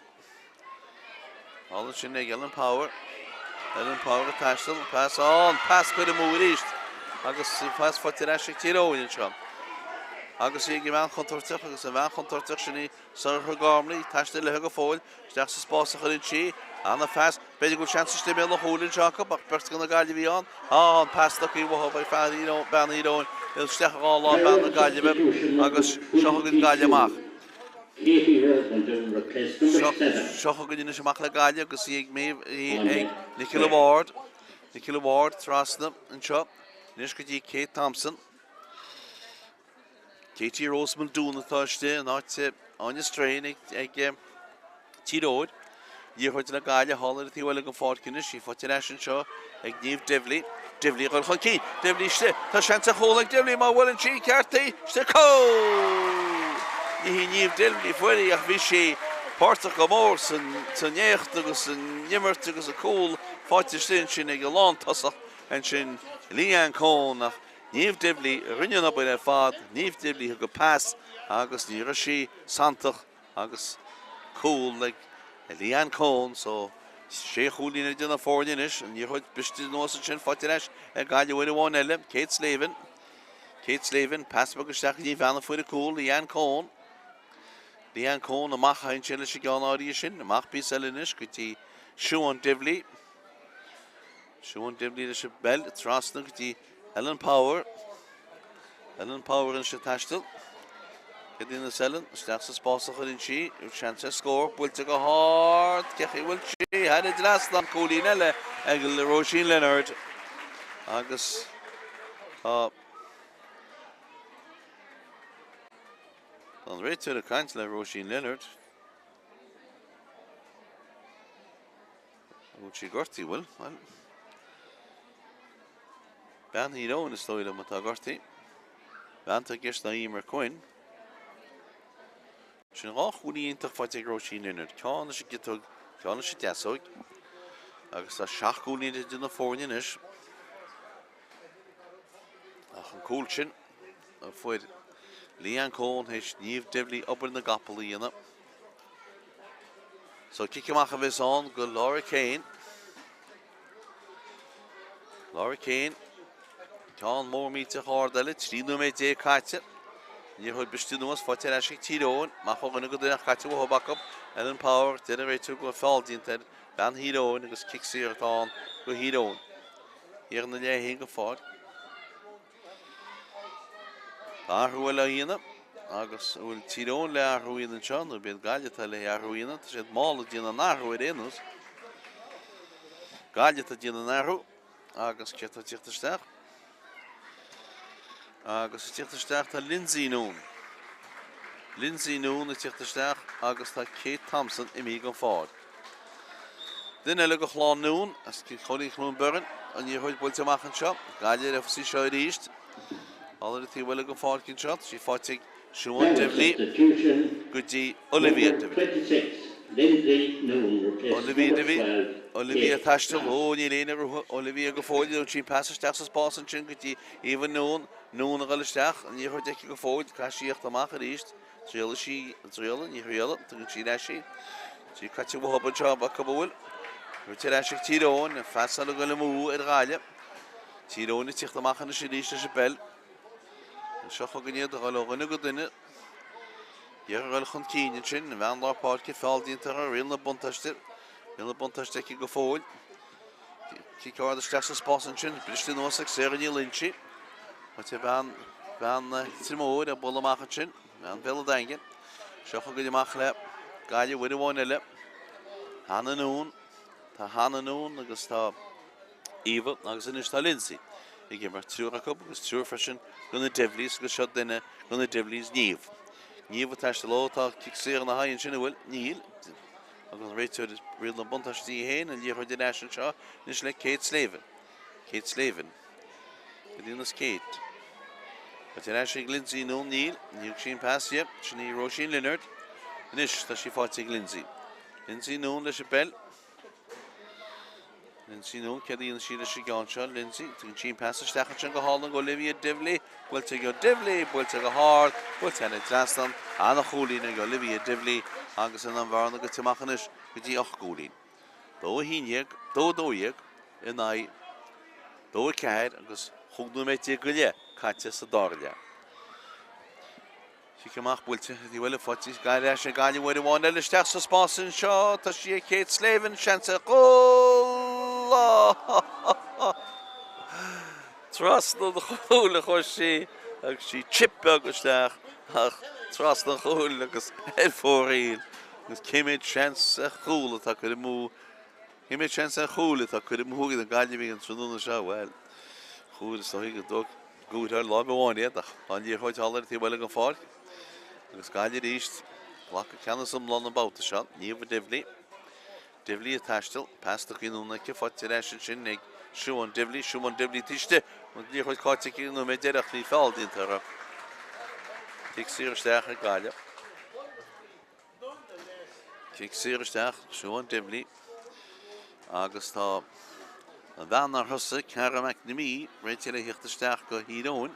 All sin ag Ellen Power. Ellen Power a taistil, pass on, pass chuid a mú ríist. Agus pass fáilte ráis ag Tír Eoghain seo. Agus í go bhean chuntarteach agus a bhean chuntarteach sin í Sorcha Gormley, taistil le go fóil, steach sa spása chuirn sí, anna fes, beidir go seansa stim le hólinn Jacob, ach bert gan na Gaillimh an, an passtach í bhá bei ben Tír Eoghain, il steach gáil ben na Gaillimh, agus seocha gan Gaillimh. Seocha gan inis amach le Gaillimh, agus í ag Nicola Ward, trasna an seo, nis go dtí Kate Thompson. Katie Roseman dúna táiste an áite aine strain ag Tír Eoghain. Díorthaid na Gaillimh hála a tíhfuil go fáilcinne sí fáilte leis an seo ag Naomh Devlin. Devlin chuil chuil cí, Devlin ste, tá seansa chóla ag Devlin má bhfuil an sí ceartaí, ste có! Ní Naomh Devlin fuirí ach bhí sé páirteach go mór san néocht agus san nimmert agus a cúil fáilte sin ag a lán tasach an sin Líon Cón ach Naomh Devlin rinnean ab ar fad, Naomh Devlin go pass agus ní ra sí santach agus cúil le Líon Cón so sé chúlína duna fórdinis an níorthaid bistí nósa sin fáilte leis ag Gaillimh bháin eile, Kate Slavin, pass agus steach ní bheanna fuair a cúil Líon Cón. Líon Cón amach hain sin leis gan áirí sin, amach bí selinis go dtí Siúan Devlin. Siúan Devlin leis bell trasna go dtí Ellen Power in se taistil. Gedín na Ellen, steach sa spása chuirn sí, seansa scór, bailte go hard, cechi bhfuil sí, haid laslan cólín eile ag le Roisin Leonard. Agus an réiteoir a caint le Roisin Leonard. Bhfuil sí gortaí bhfuil, ben Tír Eoghain is tóile má tá gortaí. Ben tá gist na Emer Coin. Sin rá chúnaíontach fáilte ag Roisin Leonard. Ceanna sé gitog, ceanna sé deasóig. Agus tá seach chúnaíonta duna fórnin is. Ach an cúil sin, a fuid Líon Cón héis Naomh Devlin obair na gapal íana. So cicimach a bheits an go Laura Kane. Ceann mór míte hádaile, tríú méid dé caite. Níorthaid bistí nuas fáilte leis ag Tír Eoghain, má chuganna go duna caite bh backup, Ellen Power, duna réiteoir go fáildínta ben Tír Eoghain agus Kicsaí ar táin go Tír Eoghain. Íar na léithín go fád. Tá arthúil a íana, agus bhfuil Tír Eoghain le arthúíon an seo, nó bead Gaillimh le arthúíona, tá sé mála díana an arthúir éanús. Gaillimh díana an arthú, agus ceirta tíochtasteach. Agus tíochtasteach tá Lindsay Noon a tíochtasteach agus tá Kate Thompson imi go fád. Duine le go chláán Noon as choirigh Noon Burren an níorthaid bailte amach an seo. Gaillimh sí seo ríist. Allar tí bhfuil go fád cinn seo, sí fáilte Siúan Devlin go dtí Olivia Devlin. Olivia taistil, ní léana ruha, Olivia go fóid ó tí passasteach sa spásan sin go dtí Évan Noon a ghalisteach, a níorthaid eici go fóid, caiisiíocht amach a ríist, tríala sí, ní riala, tugann sí leis sí. Sí caite bh hoban seo a bhfuil. Ruirte leis ag Tír Eoghain, a feasal a go le mú ar Gaillimh. Tír Eoghain ticht amach an Shirish as Peil. Seach gan iad galogin go dinne. Iarlath chun cíine sin, bhean lá Páirc fáildínta a riil na buntaiste. Riil na buntaiste go fóil. Cí cáir de stress spásan sin, bristí nósach Ciarán linchi. Wat bhean trimóir a bula amach sin, bhean bhil dainge. Seach gan amach le Gaillimh bhuiine bháin le. Hanna nún, tá Hanna nún agus tá Eva agus inis tá Lindsay. I gimar trúr a cub agus trúr freisin gona Devlís agus seo duine gona Devlís Naomh. Naomh teiste lótá Ciarán na hainn sin bhfuil níl. Agus réiteir riil na buntaistí héin an líor de national seo nis le Kate Slavin. Kate Slavin. Gdínas Kate. But in actually Lindsay nún níl, níl sin passia, sin í Roisin Leonard. Nis tá sí fáilte Lindsay. Lindsay nún leis Peil. Lindsay nún cedíon siad leis gánseo Lindsay. Tugann sin passa stachar sin go hálan go Olivia Divley. Bhfuilte go Divley, bhfuilte go Hart, bhfuilte na Drastan, anna cholín go Olivia Divley agus an bharna go timachchanis go dtí 8 gólín. Dó híineag, dóiag in ai dó ceir agus chugdú méid go le caite sa dáirle. Si cymach bwylti, di wele ffotis gael eisiau Gaillimh wedi wan eile steach sa spásin seo, ta si Kate Slavin, siansa gól! Tras na chwl achos si, ag si chip agus steach, ach tras na chwl agus elfóríl, agus cymryd siansa chwl ta cwyd mw, cymryd siansa chwl ta cwyd mw gyda Gaillimh yn trwnnwn y sio, wel, chwl ys dog dog, gwyd ar lob o wan iad, ach, ond i'r hoed haler ti wele gan ffordd. Agus Gaillimh ríist, glach ceannas Babhta Babhta seo, Naomh Divley. Divley a taistil, pasta cínúna ce fáte sin sin ag Siúan Divley tiiste, an líor chuid cáte cínú mé deirech lí fáildínta ra. Cic sír isteach a Gaillimh. Cic sír isteach, Siúan Divley. Agus tá an bhean ar thusa, Cara McNamee, réitil a hiocht isteach go Tír Eoghain.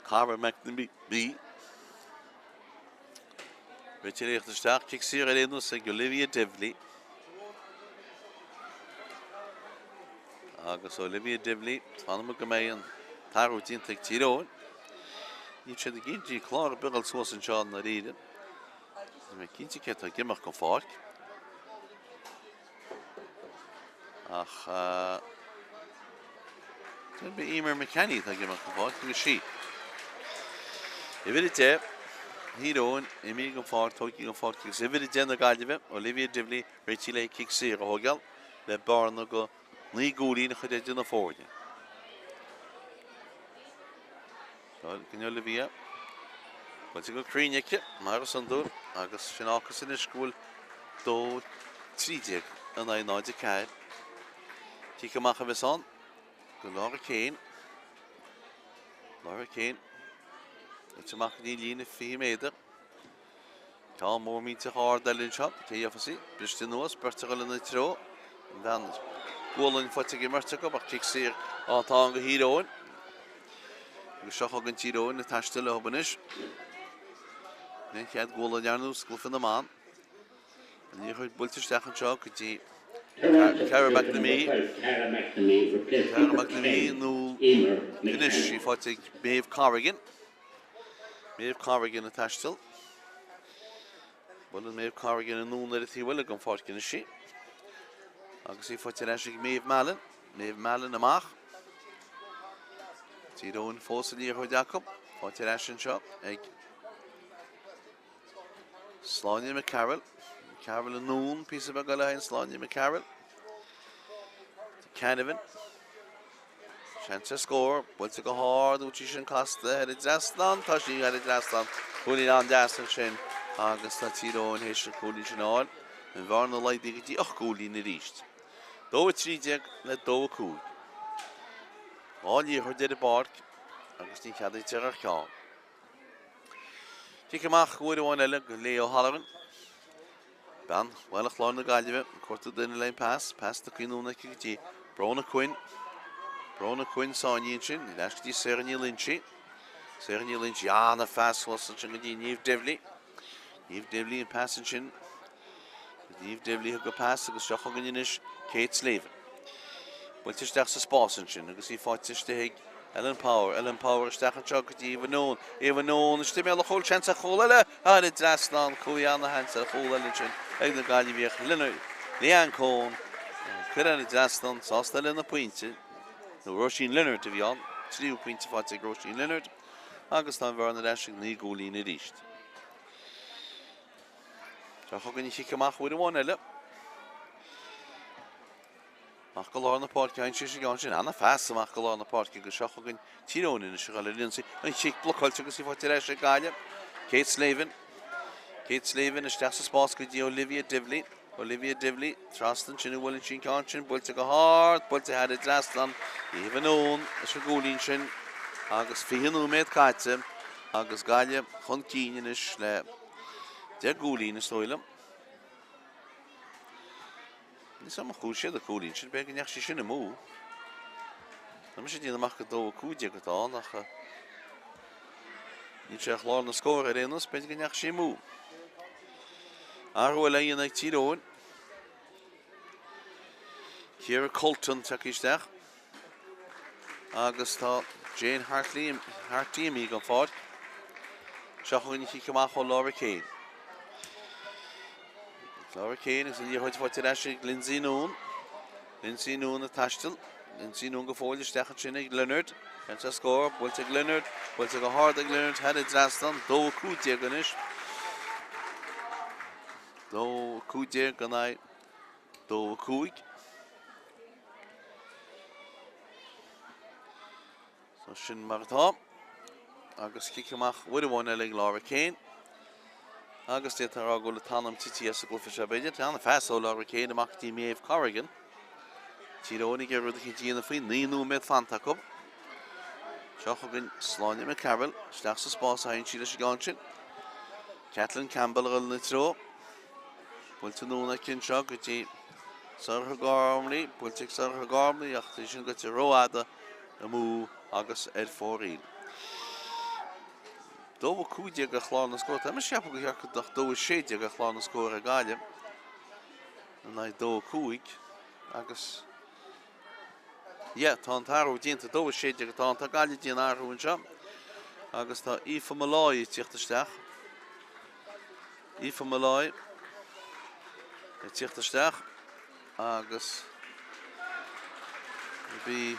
Cara McNamee. Réitil a hiocht isteach, cic sír a léanús ag Olivia Divley. Agus Olivia Divley, fanna go mé an tarútín ag Tír Eoghain. Ní sé a gintí chlár a bugal suas an seán na ríide. Mé cinnti cet a gimach go Páirc. Ach, be Emer McKenny a gimach go Páirc, go si. I bhfuil te, Tír Eoghain, I mí go Páirc, tógi go Páirc, agus I bhfuil te na Gaillimh, Olivia Divley, réitil le cic sír a hógeal, le barna go ní gúlín a chud éidir na fórde. Gyn Olivia, bhfuilte go críneacha, mar san dúr, agus sin áchas in iscúil dó trídeag an é náide ceir. Tí amach a bheits an, go Lára Céin. It's amach ní lína fi méidir. Tá mór mínta hár dalinn seo, té iafasí, briste nuas, bertagal in tró. Dan gólainn fáte go marta go, ach cic sír átá go Tír Eoghain. Agus seach gan Tír Eoghain na taiste le hobanis. Nen chead gólainn arnús glufin na man. Ní chuid bwlte stechan seo go dtí Cara McNamee. Cara McNamee nó inis I fáte Maeve Corrigan. Maeve Corrigan a taistil. Bwlen Maeve Corrigan yn nŵn ar y thi wylig yn ffordd gyn y si. Agus I fáte eisiau Maeve Mallon. Maeve Mallon amach. Tír Eoghain fós yn i'r hwyd Jacob. Fáte eisiau sio. Ag Sláine McCarroll. Carroll yn nŵn, pys o bagol hain Sláine McCarroll. Canavan. Chance score, bwlte go hard, wyt sy'n costa, had Drastan, ta si had Drastan. Hwylyn an Drastan sy'n, agus ta Tír Eoghain heisio cwlyn sy'n ôl. Yn farn o laid i gyti 8 gŵlyn y rist. Do y 30 le do y cwl. All i'r hwyd y Páirc, agus ni'n cadw ti'r ar cael. Tic ymach gwyd o wan elig, Leo Halloran. Ban, wel ych lôn y Gaillimh, cwrtad yn y lein pas dy cynwn ac gyti. Brona Quinn sa'n un sy'n, ni'n eich gyti Ciarán Lynchi. Ciarán Lynchi, na ffas was yn sy'n gyti Naomh Divley. Naomh Divley yn pas yn sy'n. Naomh Divley hyg o pas, agos sioch o gynnynish Kate Slavin. Builte isteach sa spásan sin, agus í fáite isteigh Ellen Power isteach an seo go dtí Évan iste mé le chóil chance a chóile a i draslan chuíanna hansa a chóile sin ag na Gaillimh linne Leanne Cone chuan i draslan sásta le na pointe nó Roisin Leonard a bhí an tríú pointe fáte ag Roisin Leonard agus tá bhar na reisig ní gólín i ríist. Tá chugann í chiicamach bhuiid amháin eile. Ach go láir na páirc ein sé gan sin anna fás amach go láir na páirc go seo chugann Tír Eoghain is gáil linsaí an chiic blochailte agus í fáte reis Gaillimh. Kate Slavin isteach sa spás go dtí Olivia Divley trastan sin bhfuiln sin can sin builte go hart builte had i draslan Évan is gólín sin agus fihanú méid caite agus Gaillimh chun cíine is le de gólín is tóilm. Ní sam chuú siad a gólín sin be gneach sí sinna mú. Na sé díana amach go dó cúide go tá nach ní seach lá na scóir a réanas be gneach sí mú. Arhfuil aon ag Tír Eoghain. Ciara Colton take isteach. Agus tá Jane Hartley gan fád. Seach chuin chiicamach ó Laura Kane. Laura Kane is in díorthaid fáte reisig Lindsay Noon a taistil. Lindsay Noon go fáil isteach sin ag Leonard. Kent a scór, builte ag Leonard, builte go hard ag Leonard, had i draslan, dó cúide gan is. Dó cúide gan ai, dó cúig. So sin mar tá. Agus ciicamach bhuiid amháin eile ag Laura Kane. Agus dé tar agó le tanam títí a glufa se beidir, tá na fásó Laura Kane amach tí méh Corrigan. Tír Eoghain ag rud a díana faoin, níú méid fantacob. Seo chugann sláine me Carol, isteach sa spás a hain sí leis gan sin. Kathleen Campbell ar na tró. Builte núna cin seo go dtí sartha gámlaí, builte sartha gámlaí ach tá sin go dtí róada a mú agus fóríl. Dó cúide go chláán na scóir, tá me seappa go hearcadach dó séide go chláán na scóir a Gaillimh. Na dó cúig agus tá an tarú dínta dó séide go tá Gaillimh díon arthúin seo. Agus tá Aoife Malloy tíochtasteach. Aoife Malloy tíochtasteach agus bhí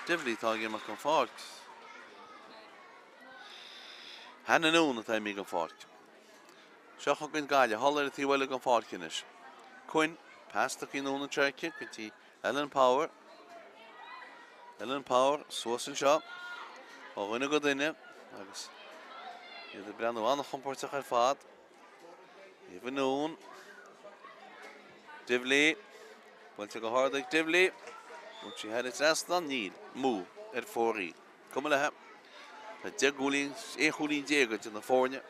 Divley tá gimach an fáirt. Hanna nún atá mí an fáirt. Seo chugann Gaillimh hallar a tíhfuil an fáirt cinis. Cuin pásach í nún an treice go dtí Ellen Power, suas an seo, ó bhaine go duine agus iad a breanú anna chompórteach ar fad. Évan nún, Divley, builte go hard ag Divley, builte had i draslan níl, mú fórí. Cuma lethe. Tá de gúlín, chulín déagad in na fórne.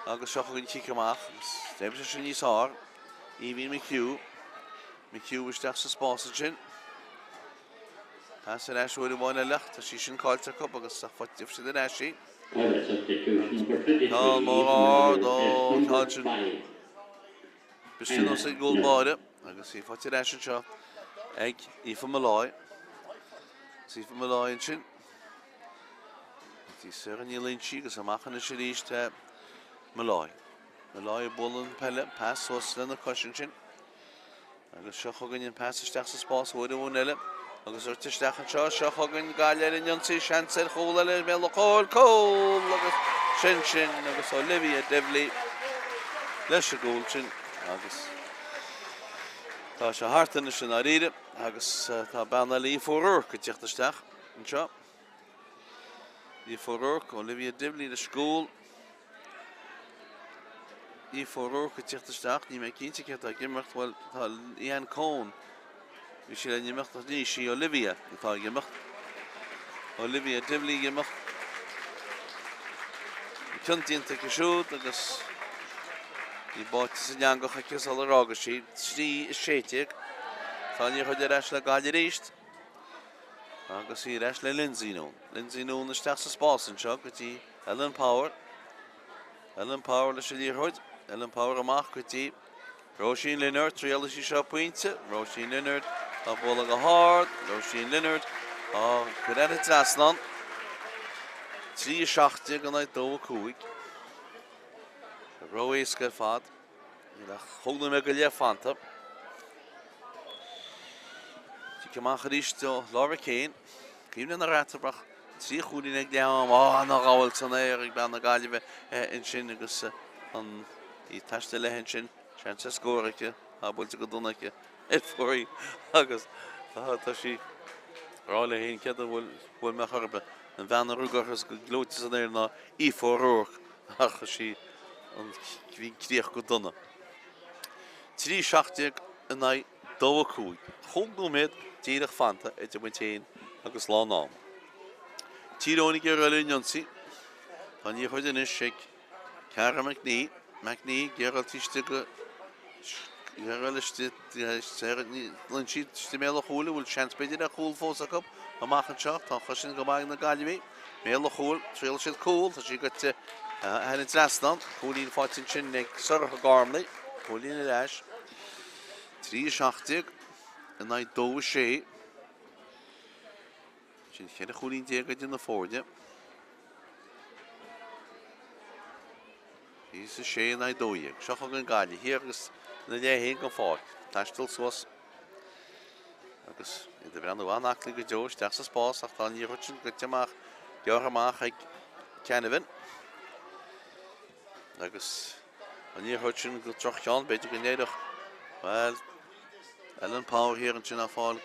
Agus seo chugann chiicamach, déimse sin níos ár, Evie McHugh isteach sa spása sin. Tá sa reis bhuiid amháin eile, tá sí sin cáilte cup agus sa fáitíobh sin a reisí. Tá mór ár dó cáil sin Bistún os ag gúlbáide, agus í fáilte reis an seo ag Aoife Malloy. Aoife Malloy an sin. Tí sér an ílíonn sí agus amachchan is ríist Malloy. Malloy bólan peile, pás os le na cosisiún sin. Agus seo chugann an pás isteach sa spás bhuiid amháin eile. Agus uirt isteach an seo chugann Gaillimh ar inionsaí seansa ar chóil eile mé le cóil agus sin agus Olivia Divley leis a gúil sin agus tá sé hartain sin a riide agus tá beanna Í Fór go tíochtasteach an seo. Í Fór Olivia Divley leis gúil. Í Fór go tíochtasteach ní mé cinnte ceart a gimimecht bhfuil tá Leanne Cone. Bhí sé le gimimecht a ní sí Olivia atá gimimecht. Olivia Divley gimimecht. Cyntíonnta go siúd agus í báite sa neangacha cosal ar ágas sí trí is séiteag. Tá ní chuid ar eis le Gaillimh ríist. Agus í reis le Lindsay Noon. Lindsay Noon isteach sa spás an seo go dtí Ellen Power leis a díorthaid. Ellen Power amach go dtí Roisin Leonard, tríal sí seo pointe, Roisin Leonard, a bóla go hard, Roisin Leonard, a gyda'r drasnan, 3-7 gan ei 2-5. Rois gyda ffad, gyda chwlwm e gyda ffanta. Ti'n cymach yr eist o Laura Kane, Cyn yn yr atabrach, 3 chwlwyn ag diam, na gael tan eich ban na Gaillimh yn sy'n agos I tastel e hyn sy'n sian sa sgwr eich a bwynt y gydwn eich ffori agos ta si rhaid e hyn ceda wyl me chorbe yn fan yr rwgwch ys glwyd sy'n eir na I ffwr rwch ach si fi'n criach gydwn 3-7 yn ei 2-5 chwlwyd Tír Eoghain et y bwyntyn agos la Naomh. Tír Eoghain gyda'r unionsi. Pan I chwyd yn ysig. Cara Macni gyda'r tistig. Gyda'r ystyd. Lyn si mel o chwle. Wyl sians beth i'r chwle ffos ac ob. A mach yn siach. Tan chysyn gymag na Gaillimh. Mel o chwle. Trial sydd cwl. Ta si gyda hyn y drasnan. Chwle'n ffotyn sy'n neg syrch o gormli. Chwle'n yr eis. 3-7. Yn ei 2-6. Sy'n chyr y chwli'n deg ydyn y ffordd. Hys y 6 yn ei 2. Siach o'n Gaillimh. Hier ys yn y hyn gan ffordd. Tastel swas. Agus ydy bran o anaclu gyda'r dach sy'n sbos. Ach dan i'r hwtyn gyda mach. Diolch amach ag Canefin. Agus dan i'r hwtyn gyda Tráchtaire. Beth yw'n gwneud. Wel. Ellen Power hier yn sy'n affael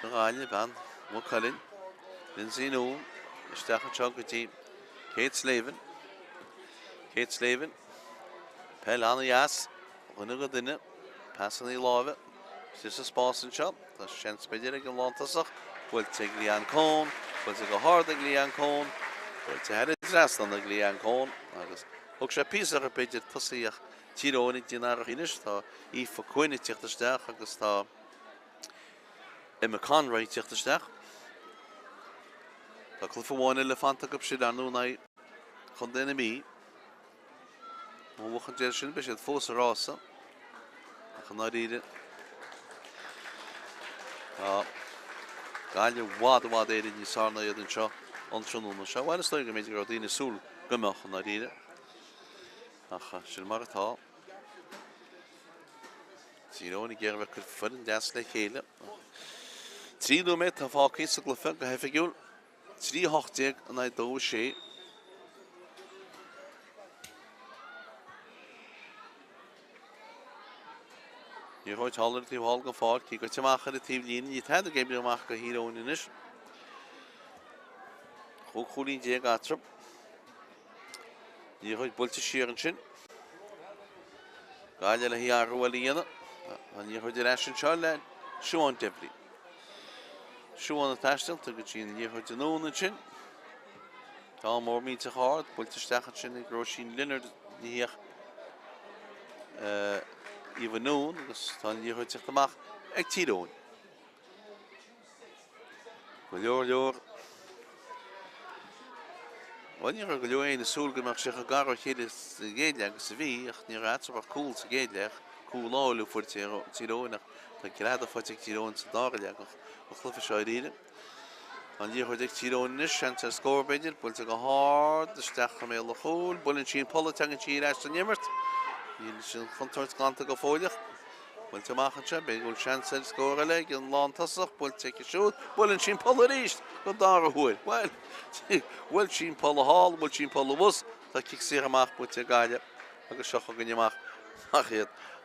Gaillimh ban. Mw Colin. Lindsay Naomh. Ystach yn siog gyda Kate Slaven. Peil an y ias. Hwnnw gyda pas yn ei lofe. Sys y sbos yn siog. Das sians bedi'r ag yn lantasach. Wylt ag lian côn. Wylt ag o hord ag lian côn. Wylt ag hefyd drastan ag lian côn. Ook sy'n pysach y bedi'r tysych. Tír Eoghain dyn ar ynys, ta I ffocwyn I tiach dystach, agos ta mBan rai tiach dystach. Ta clyffawn elefant ag ybsyd arnw na I chondyn mi. Mae'n wach yn dweud sy'n bysyd ffos y rasa. Ac yn ar i'r. Gaillimh wad eirin I sarna I ydyn sio, ond sy'n nhw'n sio. Wain ystod gymaint I grod un y sŵl gymach yn ar i'r. Ach, sy'n mar y ta. Tír Eoghain gyr fe cwrffyn yn das le chéile. 3 met ta ffocin sy'n glyffyn go heffigiwl. 3-8 yn ei 2-6. Ni'r hoi taler tîm hol gan ffordd. Ci gwyt ymach ar y tîm lun. I tad o geibr ymach go Tír Eoghain yn ys. Chwlwyn deg atrym. Ni'r hoi bwylt y sir yn sy'n. Gaillimh hi arwel I yna. A ni'r hwyd i'r asyn siol le Siwan Devli. Siwan y tastel, ta gydyn ni'r hwyd yn o'n yn sy'n. Ta mor mi t'ch hard, bwylt y stach yn sy'n I Roisin Leonard ni'ch I fy nhw'n, ta ni'r hwyd i'ch dymach ag Tír Eoghain. Gwylio'r. Wel ni'r gwylio ein y sŵl gymach sy'ch o garo chydys y geidliag ys y fi, ach ni'r atsaf ar cwl sy'n geidliag. Cwl ôl yw ffwrdd Tír Eoghain ach ta'n gyrraedd o ffwrdd Tír Eoghain sy'n darliag ach chlyffa sio'r i'r. Ond ni'r hwyd Tír Eoghain nys, siant ar sgôr beidir, bwylt ag o hard, ystach am eil o chwl, bwylyn sy'n polet ag yn sy'n ast yn ymwrt. I'n sy'n chwntort glant ag o ffwydach. Bwylt ag mach yn sy'n, beid gwyl siant ar sgôr aleg, yn lan tasach, bwylt ag i siwd, bwylyn sy'n polet eist, go dar o hwyl. Wel sy'n polet hal, bwyl sy'n polet wus, ta cic sy'r amach bwylt ag Gaillimh, agos sioch ag yn ymach,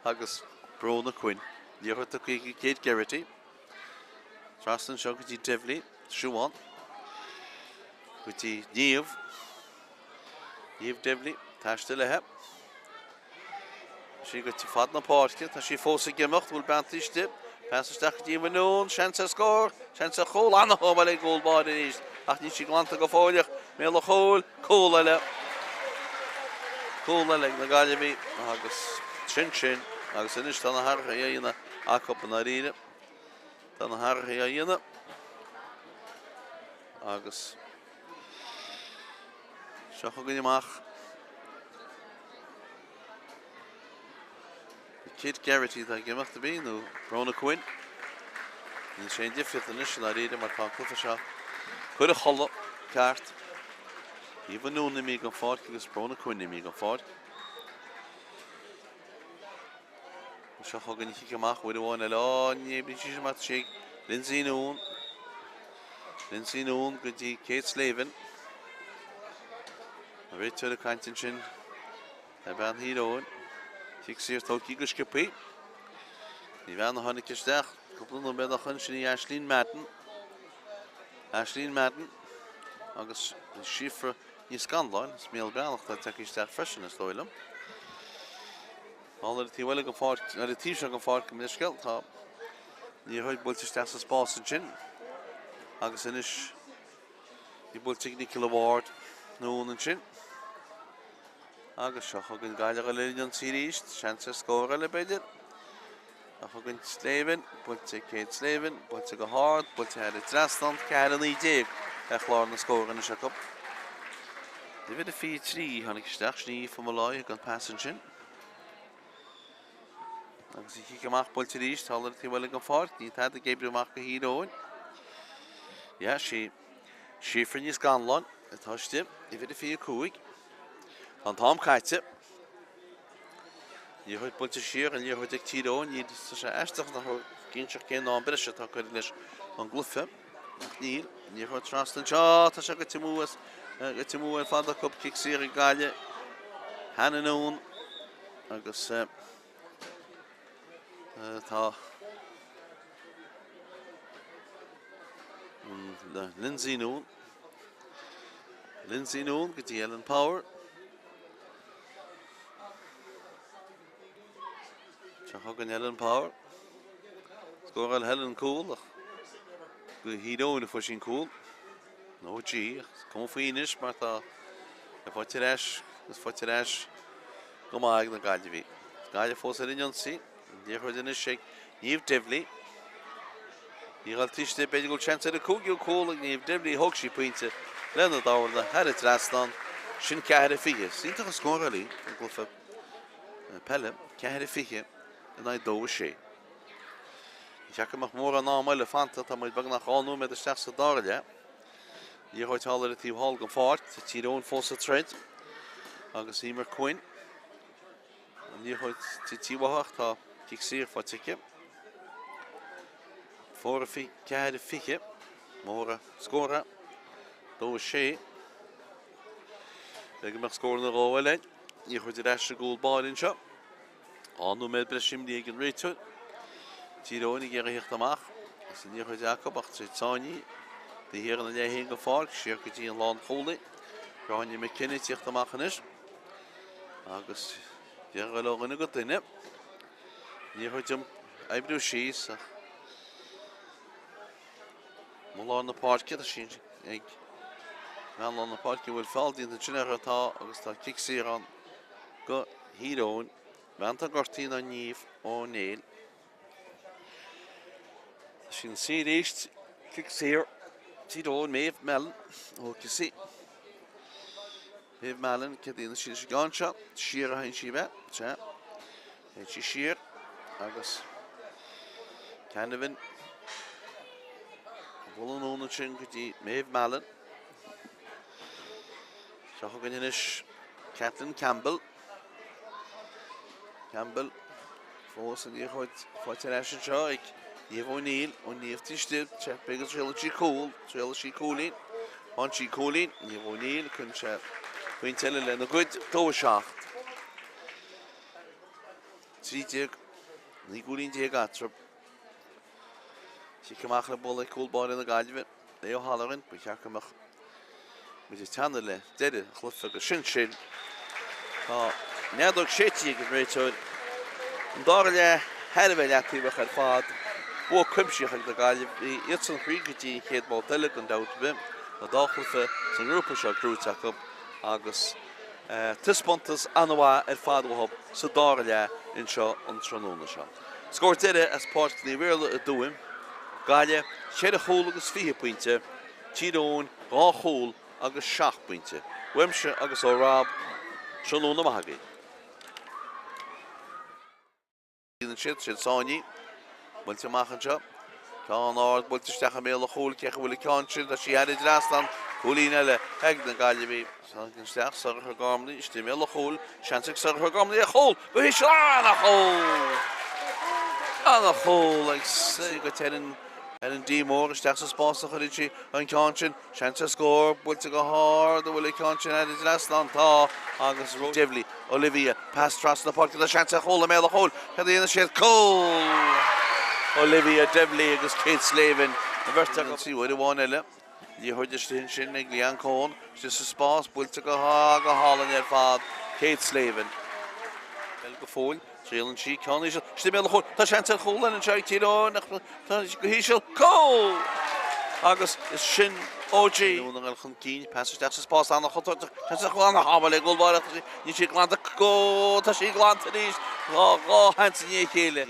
agos Brona Quinn. Ni'r hwyd ag i Kate Garrity. Trastan sioch gyda Devli, Siwan. Gyda Naomh. Naomh Devli, tastel e heb. Si gyda ffad na Páirc, ta si ffos y gymacht, wyl bant eistedd. Pas ystach gyda fy nhw'n, sians ar sgôr, sians ar chwl, anna o bale gol bod yn eist. Ach ni si glant ag o ffoliach, mel o chwl, cwl ele. Cwl ele, na Gaillimh, agos sy'n. Agos yn ystod na harch a yna acop yn ar i'r. Dan na harch a yna. Agos. Sioch o gynnu mach. Kid Garrity that Gaillimh to be no Brona Quinn. And Shane Diffith initial I read him at Clifford. Could a hollow cart. Even known the Megan Ford because Brona Quinn the Megan Ford. So how can you kick him off with the one alone? You be choosing match shake. Lindsay Noon, good to Kate Slavin. A bit to the contention. mBan hero. 6 years old, Kigus Kapi. Die werden noch nicht gestärkt. Couple noch bei der Hunschen Ashlyn Madden. Agus Schiffer in Scotland. Smell Bell that take is that freshness toilem. All the well gefort, the T-shirt gefort mit Skelt hab. Die heute wollte sich das Spaß chin. Agus inish. Die wollte technical award no und chin. Agus schau gegen Gaillimh Legion Series, chance score le beter. Gegen Slavin, wollte Kate Slavin, wollte go hard, wollte had it Rastland, Ciarán idee. Klar na score in the shot up. Die wird 4-3 han ik straks nie van Malay kan passen chin. Dan zie ik gemaakt wollte die ist, haller die wel gefort, die had de Gabriel maken hier hoor. Ja, she for is gone long. Het hast die wird 4 koek. Van Tom Kaitse. Je hoort Boltje Sheer en je hoort ik Tír Eoghain. Je is er eerst nog kindje geen naam bericht dat kan dus van Grúpa. Neil, je hoort Trástan ja, dat is ook het moe en van de kop kick serie Gaillimh. Hananoon. Agus ta Lindsay Noon, get the Ellen Power. Hogan Ellen Power. Score Helen Cool. Good hero in the cool. No G. Come finish, Martha. If what rash, is what rash. Come on, the Gaillimh. Gaillimh force in on sea. You heard in a shake. You've Devley. You'll teach the big chance at the cook. You call and you've Devley Hoxie pointed. Leonard over the had it last on. Shin had a figure. See to score early. Peil, had a figure. En hij doet she. Ik mag morgen Naomh Fátharta, dan moet ik nog gaan doen met de sterkste daar. Hier gaat al het team hal gevaart. Het Tír Eoghain fosse thread. Agus Emer Quinn. En hier gaat het team wacht. Ha, kijk zeer voor tikken. Voor een keiharde figure. Morgen scoren. Doet she. Ik mag scoren de rol. Hier gaat de rest goal bal in shot. Nu met Breshim dieegen Rachel. Tír Eoghain die hier te maken. Is hier goed Jacob achter Zani. Die hier naar jij heen gevaarlijk. Circuit die in land holen. Gaan je McKinney zich te maken is. Agus hier wel ook een goed in. Hier goed hem. Hij bedoelt she's. Molan de Páirc dat is ik. Molan de Páirc wil valt in de general ta. Agus ta kick Ciarán. Go Tír Eoghain. Vanta Gortina Naomh O'Neill. Shin series kicks here. Tír Eoghain Maeve Mellon. Okay, see. Maeve Mellon, Cadina, she's gone shot. Sheer hein Shiva. Chat. And she sheer. Agus. Canavan. Bullen on the chin, Maeve Mellon. Shahoganish. Kathleen Campbell. Force and you got for the national show. You've O'Neill, tisted, chat big as she cooling. On she cooling, you've O'Neill, couldn't chat. Queen Tellin and a good toe shaft. See, Nicolin Diagatrop. She can make a bullet cool ball in the Gaillimh. They are hollering, but you can make with his tunnel, dead, cliff for the shin. Now look shitty again, Rachel. Darla Harvey active with her father. Walk Crimshire the Gaillimh. It's on Friggy, he had more delicate out of him. The Doctor, some Grúpa shall crew tack up. August. Tispontas, Anawa, and Father Hub. So Darla in Shaw on Tranona Shaw. Scored it as part of the real doing. Gaillimh, shed a hole of the sphere pointer. Tír Eoghain, raw hole, August sharp pointer. Wemshire, August or Rob. Tranona Mahagi. Céan siad Sáinní. Bailte machchan seo. Cán áard bailte steach mé le chúil ceach bhfuil ceán siad a sí airid rastan. Chúlín eile heag na Gaillimh. Ságan steach Sathairn gamlaí, istí mé le chúil. Seansaigh Sathairn gamlaí a chúil. Buhís an a chúil. An a chúil ag sa go tean an dímór isteach sa spásach a rití an ceán sin. Seansa scór, bailte go háard a bhfuil ceán sin airid rastan tá agus Devlí. Olivia pass tras na páirc a seansa chúil mé le chúil. Cad dhéana siad cúil. Olivia Devlí agus Kate Slavin. Na bhirte go sí bhfuil bháin eile. Ní chuide sin ag líon cón. Is sa spás bailte go hálan ar fad Kate Slavin. Bel go fóil. Tréalann sí ceannaí seo. Istí mé le chúil. Tá seansa chúil an teag Tír Eoghain. Tá go híisiil cúil. Agus is sin OG. Nún an chun cín passasteach sa spás anna chutarta. Seansa chúil anna habal ag gulbáireach. Ní sí glanta go. Tá sí glanta níos. Gá hansa ní chéile.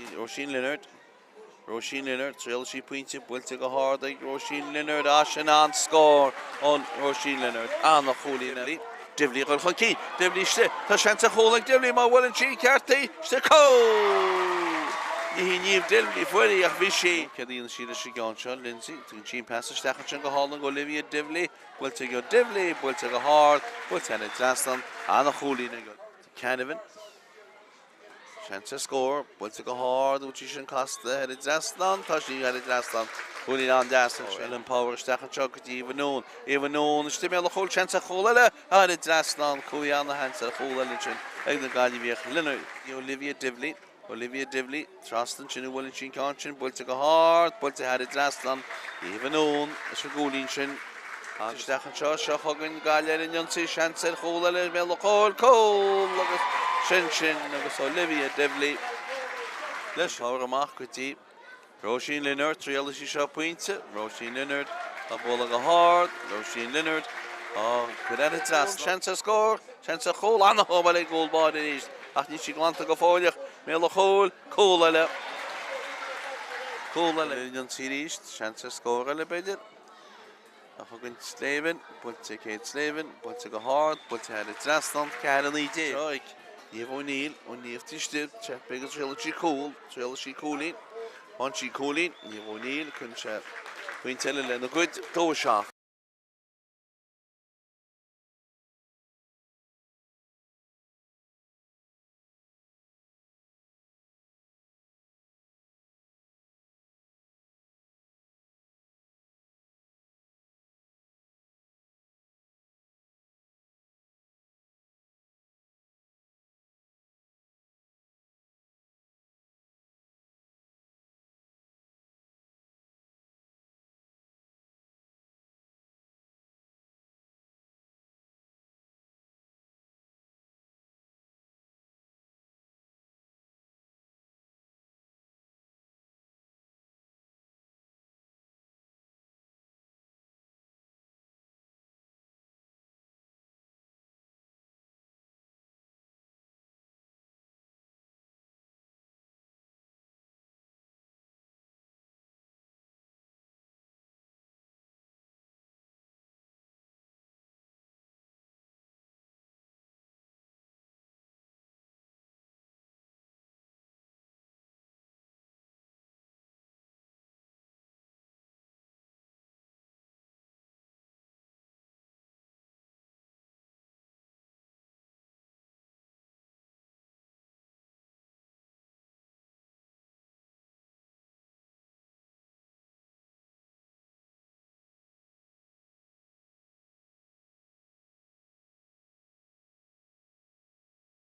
Roisin Leonard, tréal sí pointe, bailte go háard ag Roisin Leonard sin an scór ón Roisin Leonard. Anna chúlín eile. Devlí go chun cín. Devlí ste. Tá seansa chúil ag Devlí má bhfuil an sí ceartaí. Ste cúil. Ní níomh Devlí fuirí ach bhí sé. Cadíonn siad a sigáin seo, Lindsay. Tún sí passasteach sin go hálan go Olivia Devlí. Bailte go Devlí, bailte go háard. Bailte anna drastan. Anna chúlín ag Canavan. Seansa scór, bailte go háard útí sin casta ar drastan. Tá sí ar drastan. Chúlín an drastan. Ellen Power isteach an seo go dtí Ivanón. Ivanón istí mé le chúil seansa chúil eile. Ar drastan cúi anna hansa chúil eile sin. Ag na Gaillimh Leonard. Olivia Devlí. Olivia Devlí. Trastan sin bhfuil sin ceán sin. Bailte go háard. Bailte ar drastan. Ivanón. Is a gúlín sin. Isteach an seo chugann Gaillimh in Jonsaí seansa chúil eile mé le chúil. Cúil agus sin agus Olivia Devlí. Leis háir amach go dtí. Roisin Leonard tréal sí seo pointe. Roisin Leonard a bóla go háard. Roisin Leonard go ar drastan. Seansa scór. Seansa chúil anna habal ag gulbáid níos. Ach ní sí glanta go fáileach mé le chúil. Cúil eile. Cúil eile. Jonsaí ríist. Seansa scór eile beidir. A chugann Slavin. Bailte Kate Slavin. Bailte go háard. Bailte ar drastan. Ciarán í dé. Níomh O'Neill, O'Neill tíiste, begus tréal sí cúlín. An sí cúlín, níomh O'Neill chun se pointe eile le na gcuid dó seach.